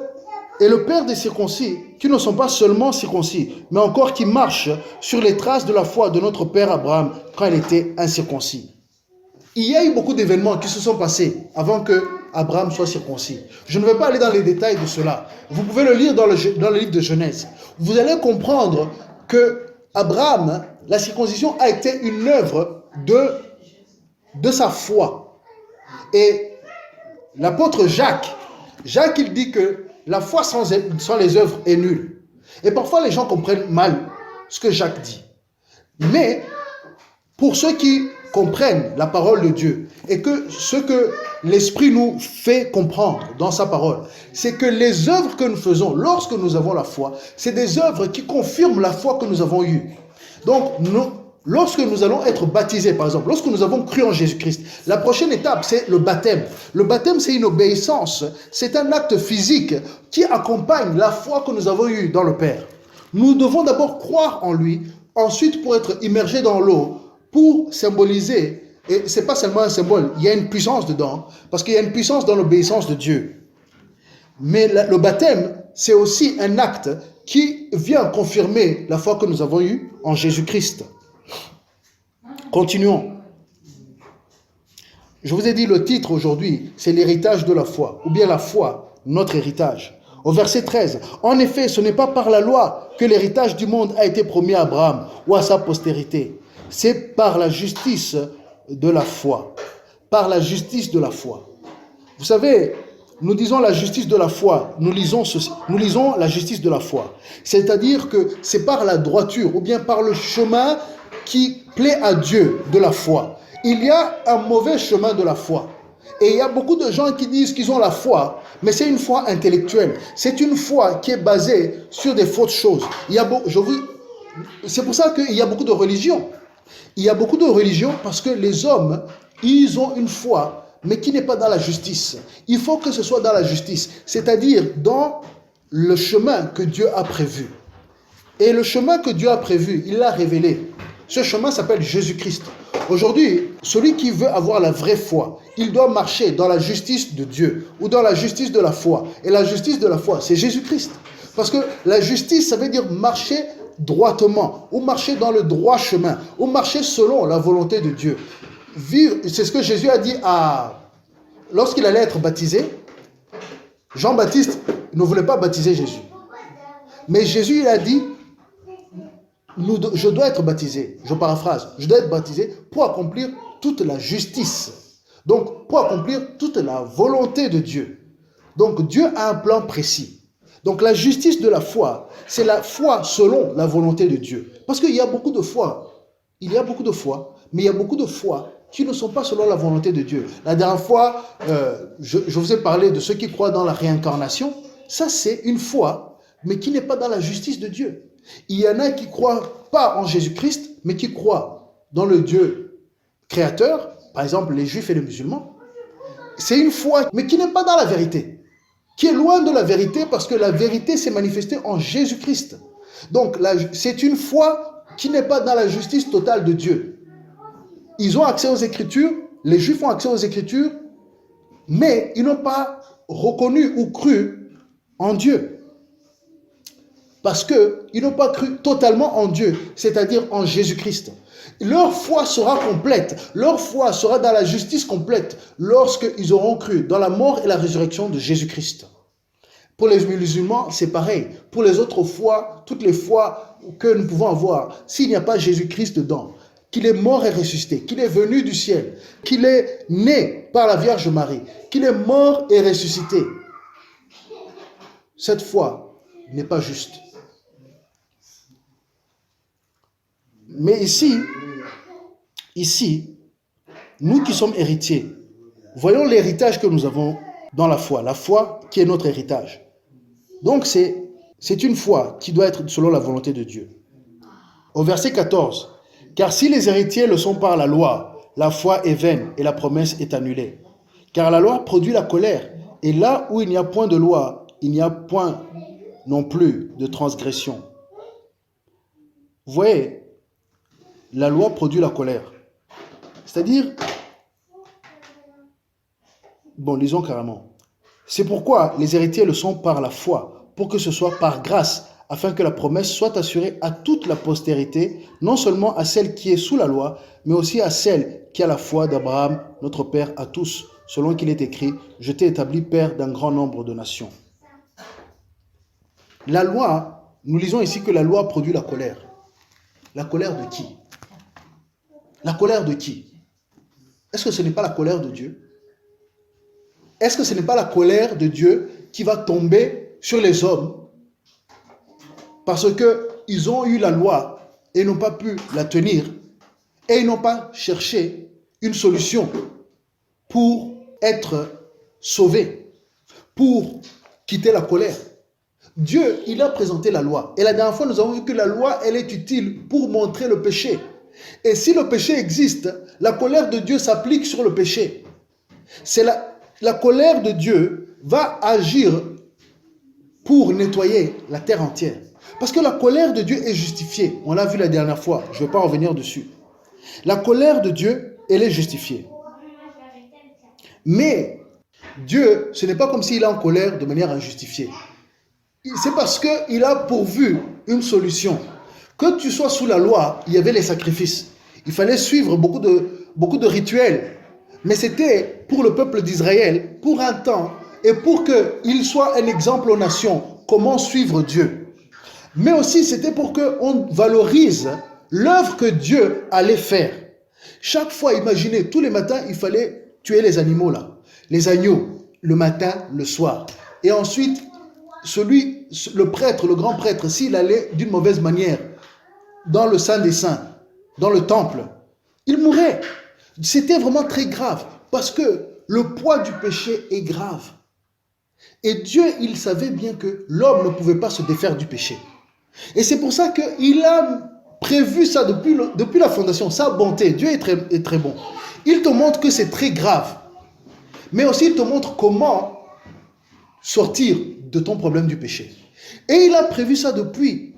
et le père des circoncis, qui ne sont pas seulement circoncis, mais encore qui marchent sur les traces de la foi de notre père Abraham quand il était incirconcis. Il y a eu beaucoup d'événements qui se sont passés avant que Abraham soit circoncis. Je ne vais pas aller dans les détails de cela. Vous pouvez le lire dans le livre de Genèse. Vous allez comprendre que Abraham, la circoncision a été une œuvre de sa foi. Et l'apôtre Jacques, il dit que la foi sans les œuvres est nulle. Et parfois les gens comprennent mal ce que Jacques dit. Mais pour ceux qui comprennent la parole de Dieu et que ce que l'Esprit nous fait comprendre dans sa parole, c'est que les œuvres que nous faisons lorsque nous avons la foi, c'est des œuvres qui confirment la foi que nous avons eue. Donc, lorsque nous allons être baptisés, par exemple, lorsque nous avons cru en Jésus-Christ, la prochaine étape, c'est le baptême. Le baptême, c'est une obéissance, c'est un acte physique qui accompagne la foi que nous avons eue dans le Père. Nous devons d'abord croire en lui, ensuite pour être immergés dans l'eau, pour symboliser, et ce n'est pas seulement un symbole, il y a une puissance dedans, parce qu'il y a une puissance dans l'obéissance de Dieu. Mais le baptême, c'est aussi un acte qui vient confirmer la foi que nous avons eue en Jésus-Christ. Continuons. Je vous ai dit le titre aujourd'hui, c'est l'héritage de la foi, ou bien la foi, notre héritage. Au verset 13, en effet, ce n'est pas par la loi que l'héritage du monde a été promis à Abraham ou à sa postérité. C'est par la justice de la foi. Par la justice de la foi. Vous savez, nous disons la justice de la foi, nous lisons la justice de la foi. C'est-à-dire que c'est par la droiture ou bien par le chemin qui plaît à Dieu de la foi. Il y a un mauvais chemin de la foi. Et il y a beaucoup de gens qui disent qu'ils ont la foi, mais c'est une foi intellectuelle. C'est une foi qui est basée sur des fausses choses. C'est pour ça qu'il y a beaucoup de religions. Il y a beaucoup de religions parce que les hommes, ils ont une foi, mais qui n'est pas dans la justice. Il faut que ce soit dans la justice, c'est-à-dire dans le chemin que Dieu a prévu. Et le chemin que Dieu a prévu, il l'a révélé. Ce chemin s'appelle Jésus-Christ. Aujourd'hui, celui qui veut avoir la vraie foi, il doit marcher dans la justice de Dieu ou dans la justice de la foi. Et la justice de la foi, c'est Jésus-Christ. Parce que la justice, ça veut dire marcher droitement, ou marcher dans le droit chemin, ou marcher selon la volonté de Dieu. C'est ce que Jésus a dit lorsqu'il allait être baptisé. Jean-Baptiste ne voulait pas baptiser Jésus. Mais Jésus, il a dit, je dois être baptisé, je paraphrase, je dois être baptisé pour accomplir toute la justice. Donc, pour accomplir toute la volonté de Dieu. Donc, Dieu a un plan précis. Donc, la justice de la foi, c'est la foi selon la volonté de Dieu. Parce qu'il y a beaucoup de foi. Il y a beaucoup de foi, mais il y a beaucoup de foi qui ne sont pas selon la volonté de Dieu. La dernière fois, je vous ai parlé de ceux qui croient dans la réincarnation. Ça, c'est une foi, mais qui n'est pas dans la justice de Dieu. Il y en a qui ne croient pas en Jésus-Christ, mais qui croient dans le Dieu créateur, par exemple les juifs et les musulmans. C'est une foi, mais qui n'est pas dans la vérité, qui est loin de la vérité parce que la vérité s'est manifestée en Jésus-Christ. Donc, c'est une foi qui n'est pas dans la justice totale de Dieu. Ils ont accès aux Écritures, les Juifs ont accès aux Écritures, mais ils n'ont pas reconnu ou cru en Dieu. Parce qu'ils n'ont pas cru totalement en Dieu, c'est-à-dire en Jésus-Christ. Leur foi sera complète, leur foi sera dans la justice complète lorsqu'ils auront cru dans la mort et la résurrection de Jésus-Christ. Pour les musulmans, c'est pareil. Pour les autres foi, toutes les foi que nous pouvons avoir, s'il n'y a pas Jésus-Christ dedans, qu'il est mort et ressuscité, qu'il est venu du ciel, qu'il est né par la Vierge Marie, qu'il est mort et ressuscité, cette foi n'est pas juste. Mais ici, nous qui sommes héritiers, voyons l'héritage que nous avons dans la foi qui est notre héritage. Donc c'est une foi qui doit être selon la volonté de Dieu. Au verset 14, « Car si les héritiers le sont par la loi, la foi est vaine et la promesse est annulée. Car la loi produit la colère, et là où il n'y a point de loi, il n'y a point non plus de transgression. » Vous voyez, la loi produit la colère. C'est-à-dire, bon, lisons carrément. C'est pourquoi les héritiers le sont par la foi, pour que ce soit par grâce, afin que la promesse soit assurée à toute la postérité, non seulement à celle qui est sous la loi, mais aussi à celle qui a la foi d'Abraham, notre Père à tous, selon qu'il est écrit, « Je t'ai établi Père d'un grand nombre de nations. » La loi, nous lisons ici que la loi produit la colère. La colère de qui? La colère de qui? Est-ce que ce n'est pas la colère de Dieu? Est-ce que ce n'est pas la colère de Dieu qui va tomber sur les hommes parce qu'ils ont eu la loi et n'ont pas pu la tenir et ils n'ont pas cherché une solution pour être sauvés, pour quitter la colère? Dieu, il a présenté la loi. Et la dernière fois, nous avons vu que la loi, elle est utile pour montrer le péché. Et si le péché existe, la colère de Dieu s'applique sur le péché. C'est la colère de Dieu va agir pour nettoyer la terre entière. Parce que la colère de Dieu est justifiée. On l'a vu la dernière fois, je ne vais pas revenir dessus. La colère de Dieu, elle est justifiée. Mais Dieu, ce n'est pas comme s'il est en colère de manière injustifiée. C'est parce qu'il a pourvu une solution. Que tu sois sous la loi, il y avait les sacrifices. Il fallait suivre beaucoup de rituels. Mais c'était pour le peuple d'Israël, pour un temps, et pour qu'il soit un exemple aux nations, comment suivre Dieu. Mais aussi, c'était pour qu'on valorise l'œuvre que Dieu allait faire. Chaque fois, imaginez, tous les matins, il fallait tuer les animaux là, les agneaux, le matin, le soir. Et ensuite, le prêtre, le grand prêtre, s'il allait d'une mauvaise manière dans le Saint des Saints, dans le temple, il mourait. C'était vraiment très grave parce que le poids du péché est grave. Et Dieu, il savait bien que l'homme ne pouvait pas se défaire du péché. Et c'est pour ça qu'il a prévu ça depuis la fondation, sa bonté. Dieu est très bon. Il te montre que c'est très grave. Mais aussi, il te montre comment sortir de ton problème du péché. Et il a prévu ça depuis.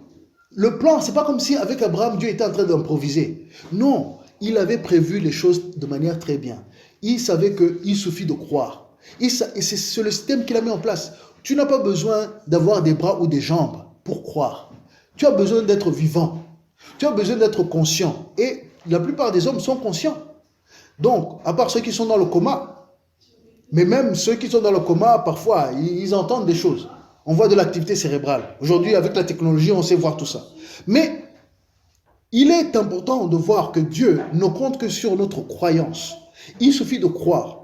Le plan, c'est pas comme si avec Abraham, Dieu était en train d'improviser. Non, il avait prévu les choses de manière très bien. Il savait qu'il suffit de croire. Et c'est le système qu'il a mis en place. Tu n'as pas besoin d'avoir des bras ou des jambes pour croire. Tu as besoin d'être vivant. Tu as besoin d'être conscient. Et la plupart des hommes sont conscients. Donc, à part ceux qui sont dans le coma, mais même ceux qui sont dans le coma, parfois, ils entendent des choses. On voit de l'activité cérébrale. Aujourd'hui, avec la technologie, on sait voir tout ça. Mais il est important de voir que Dieu ne compte que sur notre croyance. Il suffit de croire.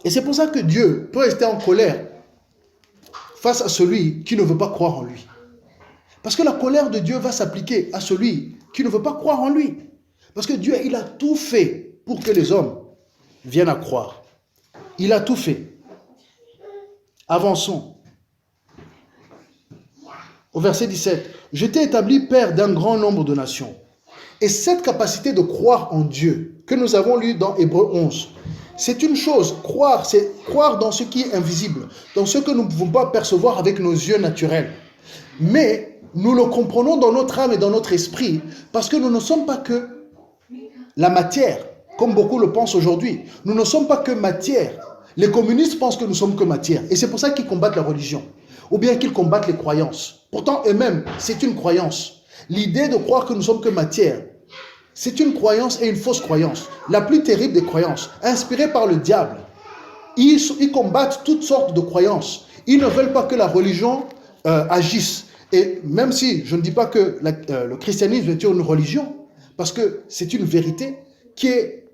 Et c'est pour ça que Dieu peut rester en colère face à celui qui ne veut pas croire en lui. Parce que la colère de Dieu va s'appliquer à celui qui ne veut pas croire en lui. Parce que Dieu, il a tout fait pour que les hommes viennent à croire. Il a tout fait. Avançons. Au verset 17. Je t'ai établi père d'un grand nombre de nations. Et cette capacité de croire en Dieu, que nous avons lu dans Hébreux 11, c'est une chose. Croire, c'est croire dans ce qui est invisible, dans ce que nous ne pouvons pas percevoir avec nos yeux naturels. Mais nous le comprenons dans notre âme et dans notre esprit, parce que nous ne sommes pas que la matière, comme beaucoup le pensent aujourd'hui. Nous ne sommes pas que matière. Les communistes pensent que nous sommes que matière. Et c'est pour ça qu'ils combattent la religion. Ou bien qu'ils combattent les croyances. Pourtant, eux-mêmes, c'est une croyance. L'idée de croire que nous sommes que matière, c'est une croyance et une fausse croyance. La plus terrible des croyances, inspirée par le diable. Ils combattent toutes sortes de croyances. Ils ne veulent pas que la religion agisse. Et même si je ne dis pas que le christianisme est une religion, parce que c'est une vérité qui est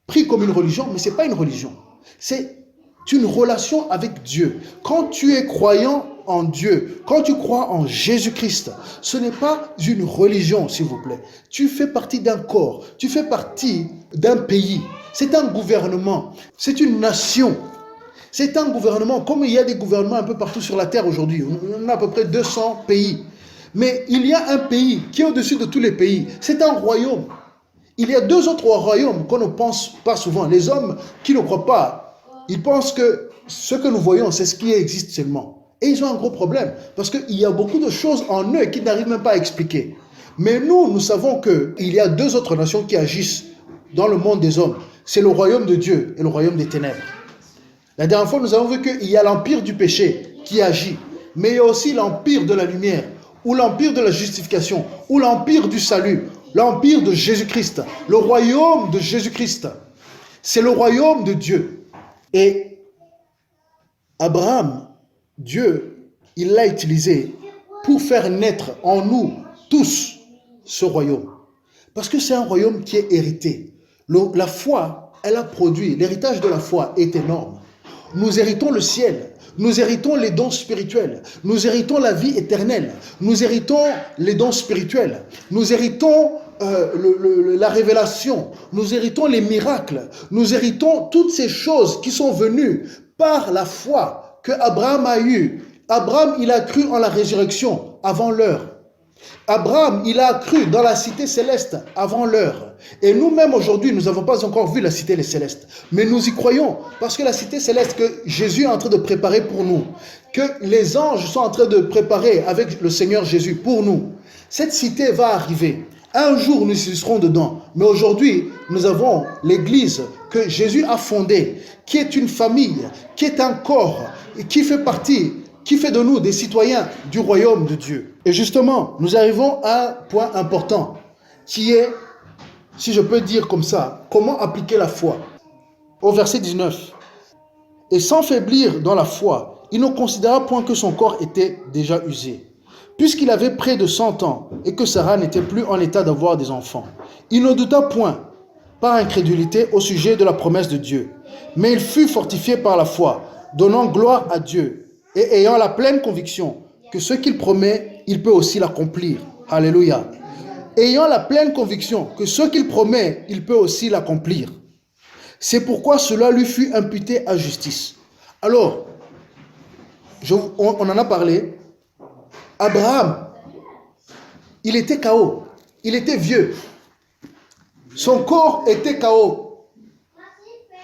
prise comme une religion, mais ce n'est pas une religion. C'est une relation avec Dieu. Quand tu es croyant en Dieu, quand tu crois en Jésus-Christ, ce n'est pas une religion, s'il vous plaît. Tu fais partie d'un corps, tu fais partie d'un pays. C'est un gouvernement, c'est une nation. C'est un gouvernement, comme il y a des gouvernements un peu partout sur la terre aujourd'hui. On a à peu près 200 pays. Mais il y a un pays qui est au-dessus de tous les pays. C'est un royaume. Il y a deux autres royaumes qu'on ne pense pas souvent. Les hommes qui ne croient pas, ils pensent que ce que nous voyons, c'est ce qui existe seulement. Et ils ont un gros problème. Parce qu'il y a beaucoup de choses en eux qu'ils n'arrivent même pas à expliquer. Mais nous savons qu'il y a deux autres nations qui agissent dans le monde des hommes. C'est le royaume de Dieu et le royaume des ténèbres. La dernière fois, nous avons vu qu'il y a l'empire du péché qui agit. Mais il y a aussi l'empire de la lumière, ou l'empire de la justification, ou l'empire du salut, l'empire de Jésus-Christ, le royaume de Jésus-Christ. C'est le royaume de Dieu. Et Abraham, Dieu, il l'a utilisé pour faire naître en nous tous ce royaume. Parce que c'est un royaume qui est hérité. La foi, elle a produit, l'héritage de la foi est énorme. Nous héritons le ciel, nous héritons les dons spirituels, nous héritons la vie éternelle, nous héritons les dons spirituels, nous héritons la révélation, nous héritons les miracles, nous héritons toutes ces choses qui sont venues par la foi que Abraham a eue. Abraham, il a cru en la résurrection avant l'heure. Abraham, il a cru dans la cité céleste avant l'heure. Et nous-mêmes aujourd'hui, nous n'avons pas encore vu la cité céleste. Mais nous y croyons parce que la cité céleste que Jésus est en train de préparer pour nous, que les anges sont en train de préparer avec le Seigneur Jésus pour nous, cette cité va arriver. Un jour, nous y serons dedans. Mais aujourd'hui, nous avons l'église que Jésus a fondée, qui est une famille, qui est un corps, et qui fait partie, qui fait de nous des citoyens du royaume de Dieu. Et justement, nous arrivons à un point important, qui est, si je peux dire comme ça, comment appliquer la foi. Au verset 19. Et sans faiblir dans la foi, il ne considéra point que son corps était déjà usé, puisqu'il avait près de 100 ans et que Sarah n'était plus en état d'avoir des enfants. Il ne douta point, par incrédulité, au sujet de la promesse de Dieu, mais il fut fortifié par la foi, donnant gloire à Dieu et ayant la pleine conviction que ce qu'il promet, il peut aussi l'accomplir. Alléluia. Ayant la pleine conviction que ce qu'il promet, il peut aussi l'accomplir. C'est pourquoi cela lui fut imputé à justice. Alors, on en a parlé. Abraham, il était KO. Il était vieux. Son corps était KO.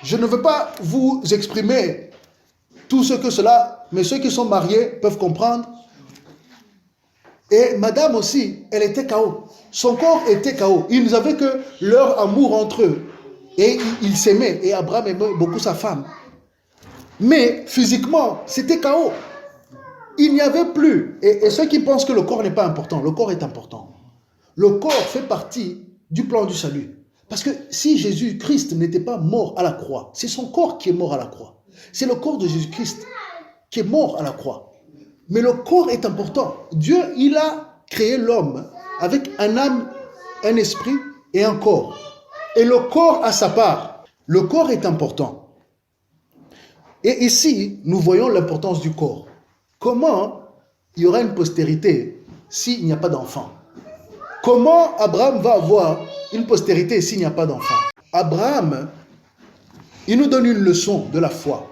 Je ne veux pas vous exprimer tout ce que cela, mais ceux qui sont mariés peuvent comprendre. Et madame aussi, elle était KO. Son corps était KO. Ils n'avaient que leur amour entre eux. Et ils s'aimaient. Et Abraham aimait beaucoup sa femme. Mais physiquement, c'était KO. Il n'y avait plus. Et ceux qui pensent que le corps n'est pas important, le corps est important. Le corps fait partie du plan du salut. Parce que si Jésus-Christ n'était pas mort à la croix, c'est son corps qui est mort à la croix. C'est le corps de Jésus-Christ qui est mort à la croix. Mais le corps est important. Dieu, il a créé l'homme avec un âme, un esprit et un corps. Et le corps a sa part. Le corps est important. Et ici, nous voyons l'importance du corps. Comment il y aura une postérité s'il n'y a pas d'enfant? Comment Abraham va avoir une postérité s'il n'y a pas d'enfant? Abraham, il nous donne une leçon de la foi.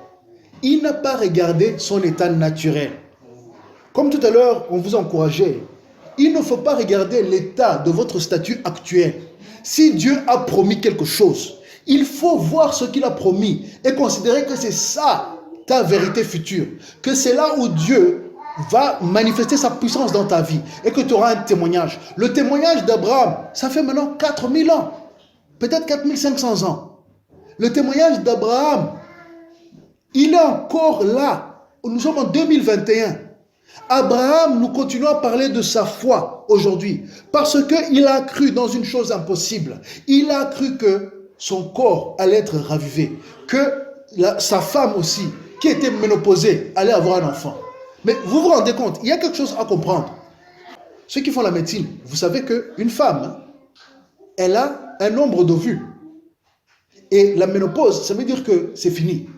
Il n'a pas regardé son état naturel. Comme tout à l'heure, on vous encourageait, il ne faut pas regarder l'état de votre statut actuel. Si Dieu a promis quelque chose, il faut voir ce qu'il a promis et considérer que c'est ça ta vérité future, que c'est là où Dieu va manifester sa puissance dans ta vie et que tu auras un témoignage. Le témoignage d'Abraham, ça fait maintenant 4000 ans, peut-être 4500 ans. Le témoignage d'Abraham, il est encore là. Nous sommes en 2021. Abraham, nous continuons à parler de sa foi aujourd'hui parce qu'il a cru dans une chose impossible. Il a cru que son corps allait être ravivé, que sa femme aussi, qui était ménopausée, allait avoir un enfant. Mais vous vous rendez compte, il y a quelque chose à comprendre. Ceux qui font la médecine, vous savez qu'une femme, elle a un nombre d'ovules. Et la ménopause, ça veut dire que c'est fini.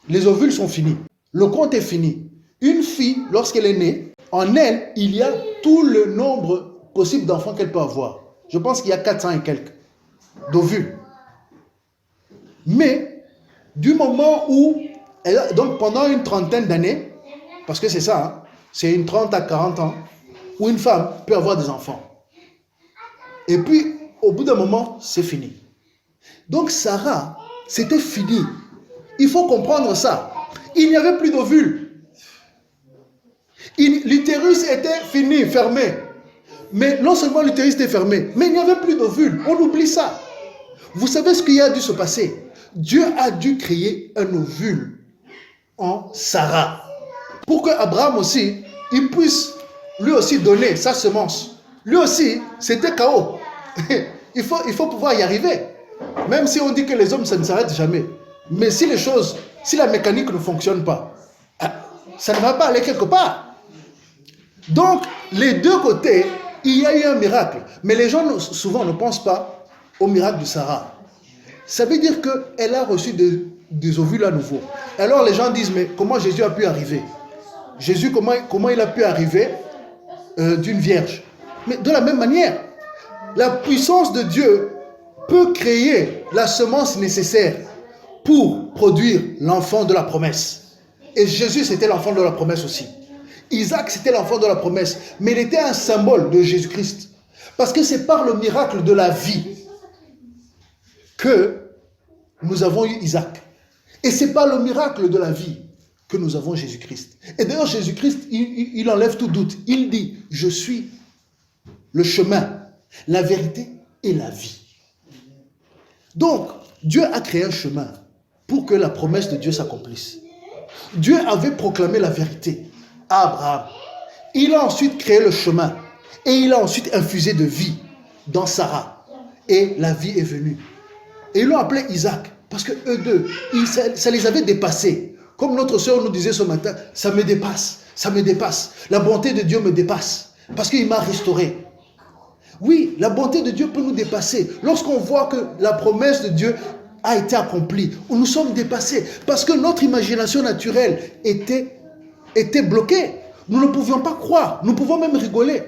Les ovules sont finis. Le compte est fini. Une fille, lorsqu'elle est née, en elle, il y a tout le nombre possible d'enfants qu'elle peut avoir. Je pense qu'il y a 400 et quelques d'ovules. Mais, du moment où, donc pendant une trentaine d'années, parce que c'est ça, hein, c'est une 30 à 40 ans, où une femme peut avoir des enfants. Et puis, au bout d'un moment, c'est fini. Donc Sarah, c'était fini. Il faut comprendre ça. Il n'y avait plus d'ovules. L'utérus était fini, fermé. Mais non seulement l'utérus était fermé, mais il n'y avait plus d'ovules. On oublie ça. Vous savez ce qui a dû se passer? Dieu a dû créer un ovule en Sarah. Pour que Abraham aussi, il puisse lui aussi donner sa semence. Lui aussi, c'était KO. Il faut pouvoir y arriver. Même si on dit que les hommes, ça ne s'arrête jamais. Mais si les choses, si la mécanique ne fonctionne pas, ça ne va pas aller quelque part. Donc, les deux côtés, il y a eu un miracle. Mais les gens, souvent, ne pensent pas au miracle de Sarah. Ça veut dire qu'elle a reçu des ovules à nouveau. Alors, les gens disent, mais comment Jésus a pu arriver? Jésus, comment il a pu arriver d'une vierge? Mais de la même manière, la puissance de Dieu peut créer la semence nécessaire pour produire l'enfant de la promesse. Et Jésus, c'était l'enfant de la promesse aussi. Isaac, c'était l'enfant de la promesse, mais il était un symbole de Jésus-Christ. Parce que c'est par le miracle de la vie que nous avons eu Isaac. Et c'est par le miracle de la vie que nous avons Jésus-Christ. Et d'ailleurs, Jésus-Christ, il enlève tout doute. Il dit, je suis le chemin, la vérité et la vie. Donc, Dieu a créé un chemin pour que la promesse de Dieu s'accomplisse. Dieu avait proclamé la vérité à Abraham. Il a ensuite créé le chemin et il a ensuite infusé de vie dans Sarah. Et la vie est venue. Et ils l'ont appelé Isaac Parce que eux deux, ça les avait dépassés. Comme notre sœur nous disait ce matin, ça me dépasse, ça me dépasse. La bonté de Dieu me dépasse parce qu'il m'a restauré. Oui, la bonté de Dieu peut nous dépasser. Lorsqu'on voit que la promesse de Dieu a été accomplie, nous sommes dépassés parce que notre imagination naturelle était bloquée. Nous ne pouvions pas croire, nous pouvons même rigoler.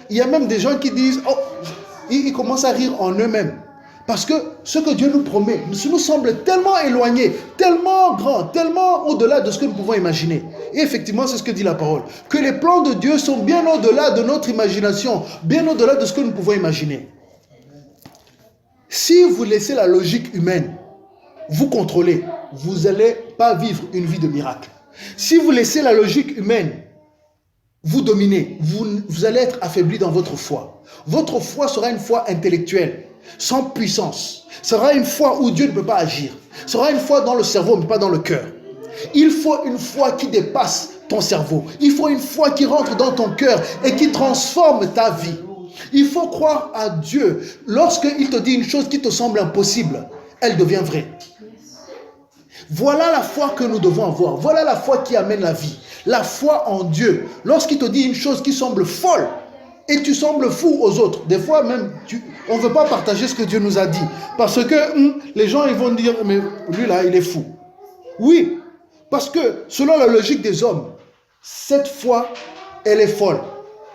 Il y a même des gens qui disent, oh, ils commencent à rire en eux-mêmes. Parce que ce que Dieu nous promet nous semble tellement éloigné, tellement grand, tellement au-delà de ce que nous pouvons imaginer. Et effectivement, c'est ce que dit la parole. Que les plans de Dieu sont bien au-delà de notre imagination, bien au-delà de ce que nous pouvons imaginer. Si vous laissez la logique humaine vous contrôler, vous n'allez pas vivre une vie de miracle. Si vous laissez la logique humaine vous dominer, vous allez être affaibli dans votre foi. Votre foi sera une foi intellectuelle, sans puissance. Sera une foi où Dieu ne peut pas agir. Sera une foi dans le cerveau, mais pas dans le cœur. Il faut une foi qui dépasse ton cerveau. Il faut une foi qui rentre dans ton cœur et qui transforme ta vie. Il faut croire à Dieu. Lorsqu'il te dit une chose qui te semble impossible, elle devient vraie. Voilà la foi que nous devons avoir. Voilà la foi qui amène la vie. La foi en Dieu. Lorsqu'il te dit une chose qui semble folle, et tu sembles fou aux autres. Des fois même, on ne veut pas partager ce que Dieu nous a dit. Parce que les gens ils vont dire, mais lui là, il est fou. Oui, parce que selon la logique des hommes, cette foi, elle est folle.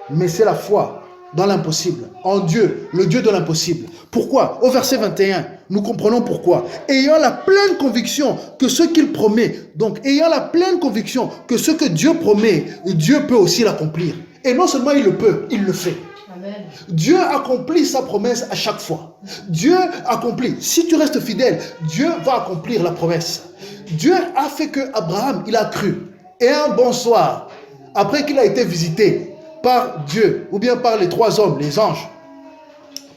Mais c'est la foi dans l'impossible, en Dieu, le Dieu de l'impossible. Pourquoi? Au verset 21, nous comprenons pourquoi. Ayant la pleine conviction que ce qu'il promet, donc ayant la pleine conviction que ce que Dieu promet, Dieu peut aussi l'accomplir. Et non seulement il le peut, il le fait. Amen. Dieu accomplit sa promesse à chaque fois. Dieu accomplit. Si tu restes fidèle, Dieu va accomplir la promesse. Dieu a fait que Abraham, il a cru. Et un bon soir, après qu'il a été visité par Dieu, ou bien par les trois hommes, les anges,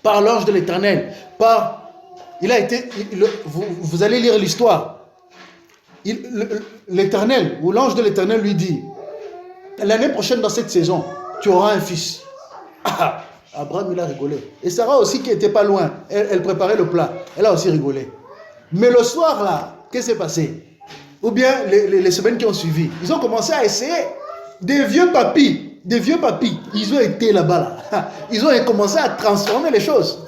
par l'ange de l'Éternel, vous allez lire l'histoire. L'Éternel, ou l'ange de l'Éternel lui dit, l'année prochaine dans cette saison, tu auras un fils. Ah, Abraham, il a rigolé. Et Sarah aussi qui n'était pas loin, elle préparait le plat. Elle a aussi rigolé. Mais le soir là, qu'est-ce qui s'est passé? Ou bien les semaines qui ont suivi, ils ont commencé à essayer. Des vieux papis, ils ont été là-bas. Là. Ils ont commencé à transformer les choses.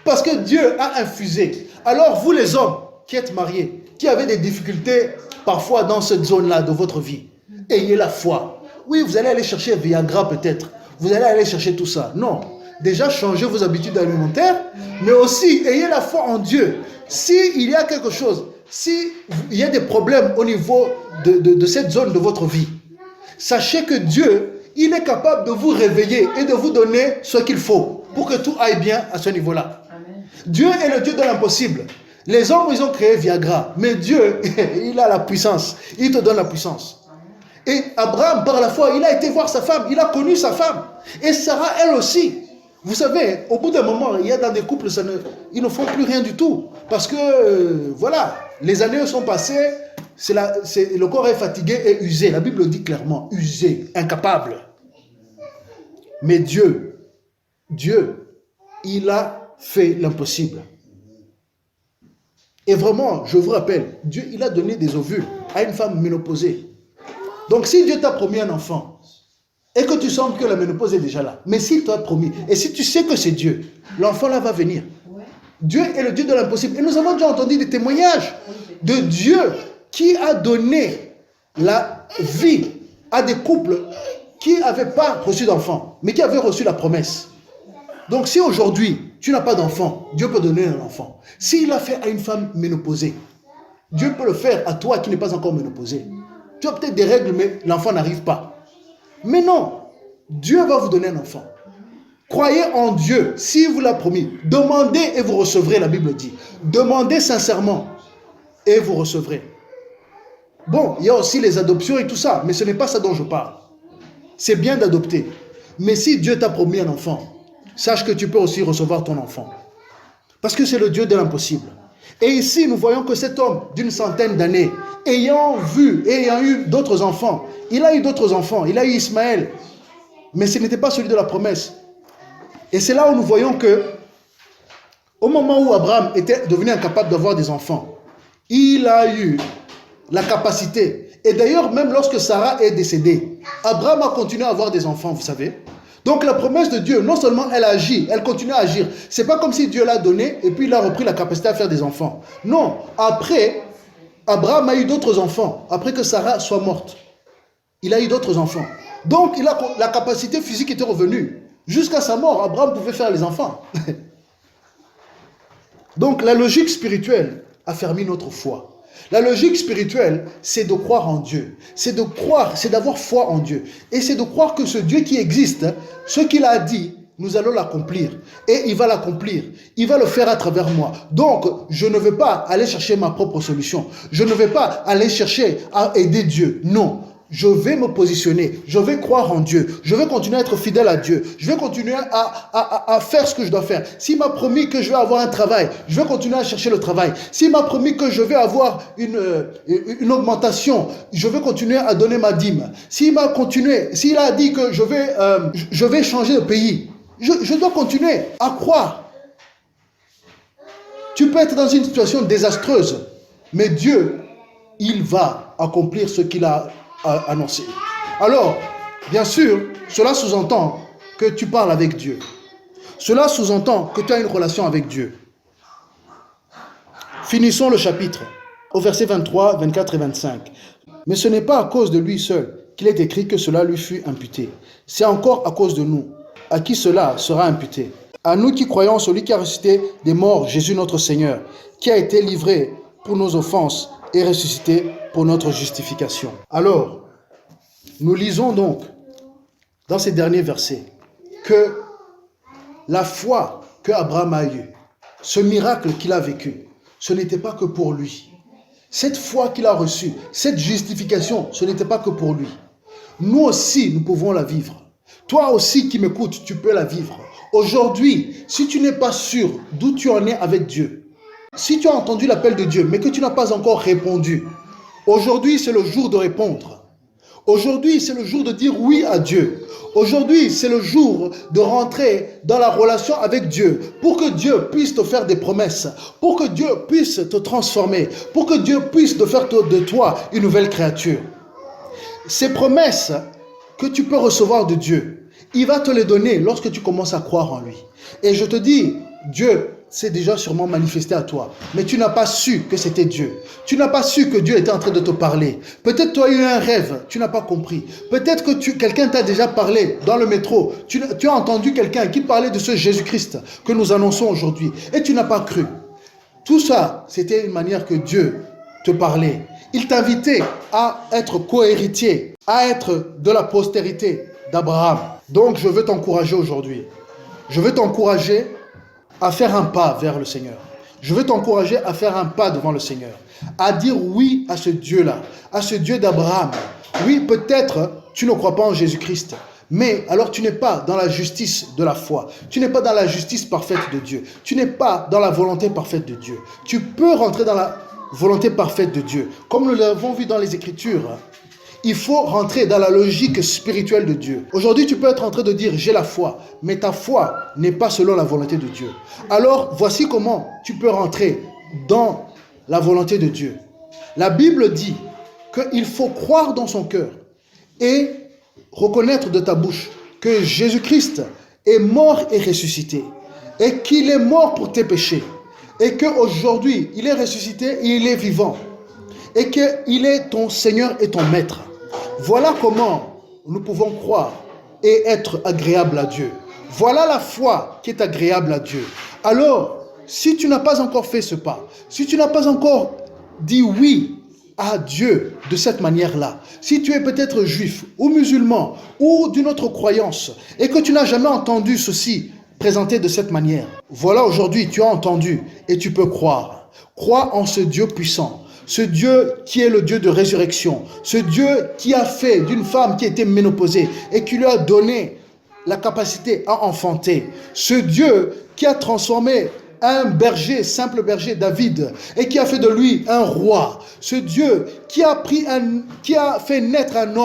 Parce que Dieu a infusé. Alors vous les hommes qui êtes mariés, qui avez des difficultés parfois dans cette zone-là de votre vie, ayez la foi. Oui, vous allez aller chercher Viagra peut-être. Vous allez aller chercher tout ça. Non. Déjà, changez vos habitudes alimentaires, mais aussi, ayez la foi en Dieu. S'il y a quelque chose, s'il y a des problèmes au niveau de cette zone de votre vie, sachez que Dieu, il est capable de vous réveiller et de vous donner ce qu'il faut pour que tout aille bien à ce niveau-là. Amen. Dieu est le Dieu de l'impossible. Les hommes, ils ont créé Viagra, mais Dieu, il a la puissance. Il te donne la puissance. Et Abraham, par la foi, il a été voir sa femme, il a connu sa femme. Et Sarah, elle aussi. Vous savez, au bout d'un moment, il y a dans des couples, ils ne font plus rien du tout. Parce que, voilà, les années sont passées, le corps est fatigué et usé. La Bible dit clairement, usé, incapable. Mais Dieu, il a fait l'impossible. Et vraiment, je vous rappelle, Dieu, il a donné des ovules à une femme ménopausée. Donc si Dieu t'a promis un enfant, et que tu sens que la ménopause est déjà là, mais s'il t'a promis, et si tu sais que c'est Dieu, l'enfant là va venir. Dieu est le Dieu de l'impossible. Et nous avons déjà entendu des témoignages de Dieu qui a donné la vie à des couples qui n'avaient pas reçu d'enfant, mais qui avaient reçu la promesse. Donc si aujourd'hui, tu n'as pas d'enfant, Dieu peut donner un enfant. S'il l'a fait à une femme ménopausée, Dieu peut le faire à toi qui n'es pas encore ménopausée. Tu as peut-être des règles, mais l'enfant n'arrive pas. Mais non, Dieu va vous donner un enfant. Croyez en Dieu, s'il vous l'a promis. Demandez et vous recevrez, la Bible dit. Demandez sincèrement et vous recevrez. Bon, il y a aussi les adoptions et tout ça, mais ce n'est pas ça dont je parle. C'est bien d'adopter. Mais si Dieu t'a promis un enfant, sache que tu peux aussi recevoir ton enfant. Parce que c'est le Dieu de l'impossible. Et ici, nous voyons que cet homme d'une centaine d'années, ayant eu d'autres enfants, il a eu d'autres enfants, il a eu Ismaël, mais ce n'était pas celui de la promesse. Et c'est là où nous voyons que, au moment où Abraham était devenu incapable d'avoir des enfants, il a eu la capacité. Et d'ailleurs, même lorsque Sarah est décédée, Abraham a continué à avoir des enfants, vous savez. Donc la promesse de Dieu, non seulement elle agit, elle continue à agir. C'est pas comme si Dieu l'a donné et puis il a repris la capacité à faire des enfants. Non, après, Abraham a eu d'autres enfants, après que Sarah soit morte. Il a eu d'autres enfants. Donc la capacité physique était revenue. Jusqu'à sa mort, Abraham pouvait faire les enfants. Donc la logique spirituelle affermit notre foi. La logique spirituelle, c'est de croire en Dieu. C'est de croire, c'est d'avoir foi en Dieu. Et c'est de croire que ce Dieu qui existe, ce qu'il a dit, nous allons l'accomplir. Et il va l'accomplir. Il va le faire à travers moi. Donc, je ne vais pas aller chercher ma propre solution. Je ne vais pas aller chercher à aider Dieu. Non. Je vais me positionner, je vais croire en Dieu, je vais continuer à être fidèle à Dieu, je vais continuer à faire ce que je dois faire. S'il m'a promis que je vais avoir un travail, je vais continuer à chercher le travail. S'il m'a promis que je vais avoir une augmentation, je vais continuer à donner ma dîme. S'il a dit que je vais changer de pays, je dois continuer à croire. Tu peux être dans une situation désastreuse, mais Dieu, il va accomplir ce qu'il a annoncé. Alors, bien sûr, cela sous-entend que tu parles avec Dieu. Cela sous-entend que tu as une relation avec Dieu. Finissons le chapitre au verset 23, 24 et 25. Mais ce n'est pas à cause de lui seul qu'il est écrit que cela lui fut imputé. C'est encore à cause de nous, à qui cela sera imputé. À nous qui croyons en celui qui a ressuscité des morts, Jésus notre Seigneur, qui a été livré pour nos offenses et ressuscité pour notre justification. Alors, nous lisons donc dans ces derniers versets que la foi que Abraham a eue, ce miracle qu'il a vécu, ce n'était pas que pour lui. Cette foi qu'il a reçue, cette justification, ce n'était pas que pour lui. Nous aussi, nous pouvons la vivre. Toi aussi qui m'écoutes, tu peux la vivre. Aujourd'hui, si tu n'es pas sûr d'où tu en es avec Dieu, si tu as entendu l'appel de Dieu, mais que tu n'as pas encore répondu, aujourd'hui, c'est le jour de répondre. Aujourd'hui, c'est le jour de dire oui à Dieu. Aujourd'hui, c'est le jour de rentrer dans la relation avec Dieu pour que Dieu puisse te faire des promesses, pour que Dieu puisse te transformer, pour que Dieu puisse te faire de toi une nouvelle créature. Ces promesses que tu peux recevoir de Dieu, il va te les donner lorsque tu commences à croire en lui. Et je te dis, Dieu s'est déjà sûrement manifesté à toi, mais tu n'as pas su que c'était Dieu. Tu n'as pas su que Dieu était en train de te parler. Peut-être tu as eu un rêve, tu n'as pas compris. Peut-être que quelqu'un t'a déjà parlé dans le métro. Tu as entendu quelqu'un qui parlait de ce Jésus-Christ que nous annonçons aujourd'hui et tu n'as pas cru. Tout ça, c'était une manière que Dieu te parlait. Il t'invitait à être co-héritier, à être de la postérité d'Abraham. Donc, je veux t'encourager aujourd'hui. Je veux t'encourager à faire un pas vers le Seigneur. Je veux t'encourager à faire un pas devant le Seigneur. À dire oui à ce Dieu-là, à ce Dieu d'Abraham. Oui, peut-être tu ne crois pas en Jésus-Christ, mais alors tu n'es pas dans la justice de la foi. Tu n'es pas dans la justice parfaite de Dieu. Tu n'es pas dans la volonté parfaite de Dieu. Tu peux rentrer dans la volonté parfaite de Dieu. Comme nous l'avons vu dans les Écritures, il faut rentrer dans la logique spirituelle de Dieu. Aujourd'hui, tu peux être en train de dire « j'ai la foi », mais ta foi n'est pas selon la volonté de Dieu. Alors, voici comment tu peux rentrer dans la volonté de Dieu. La Bible dit qu'il faut croire dans son cœur et reconnaître de ta bouche que Jésus-Christ est mort et ressuscité et qu'il est mort pour tes péchés et qu'aujourd'hui, il est ressuscité et il est vivant et qu'il est ton Seigneur et ton Maître. Voilà comment nous pouvons croire et être agréables à Dieu. Voilà la foi qui est agréable à Dieu. Alors, si tu n'as pas encore fait ce pas, si tu n'as pas encore dit oui à Dieu de cette manière-là, si tu es peut-être juif ou musulman ou d'une autre croyance et que tu n'as jamais entendu ceci présenté de cette manière, voilà aujourd'hui tu as entendu et tu peux croire. Crois en ce Dieu puissant. Ce Dieu qui est le Dieu de résurrection, ce Dieu qui a fait d'une femme qui était ménopausée et qui lui a donné la capacité à enfanter, ce Dieu qui a transformé un berger, simple berger David, et qui a fait de lui un roi, ce Dieu qui a fait naître un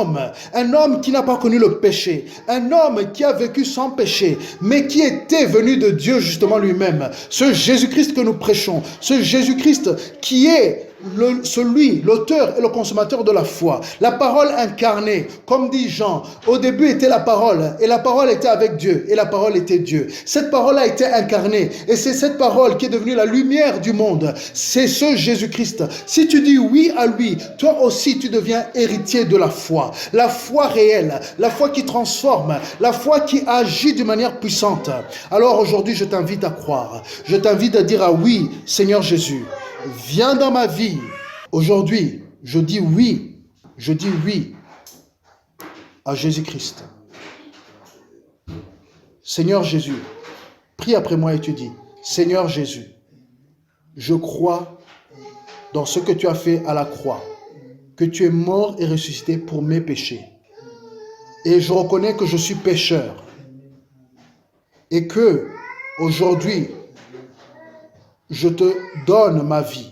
homme qui n'a pas connu le péché, un homme qui a vécu sans péché, mais qui était venu de Dieu justement lui-même, ce Jésus-Christ que nous prêchons, ce Jésus-Christ qui est l'auteur et le consommateur de la foi. La parole incarnée, comme dit Jean, au début était la parole, et la parole était avec Dieu, et la parole était Dieu. Cette parole a été incarnée, et c'est cette parole qui est devenue la lumière du monde. C'est ce Jésus-Christ. Si tu dis oui à lui, toi aussi tu deviens héritier de la foi réelle, la foi qui transforme, la foi qui agit de manière puissante. Alors aujourd'hui, je t'invite à croire. Je t'invite à dire oui, Seigneur Jésus, viens dans ma vie. Aujourd'hui, je dis oui à Jésus-Christ. Seigneur Jésus, prie après moi et tu dis, Seigneur Jésus, je crois dans ce que tu as fait à la croix, que tu es mort et ressuscité pour mes péchés. Et je reconnais que je suis pécheur. Et que aujourd'hui, je te donne ma vie.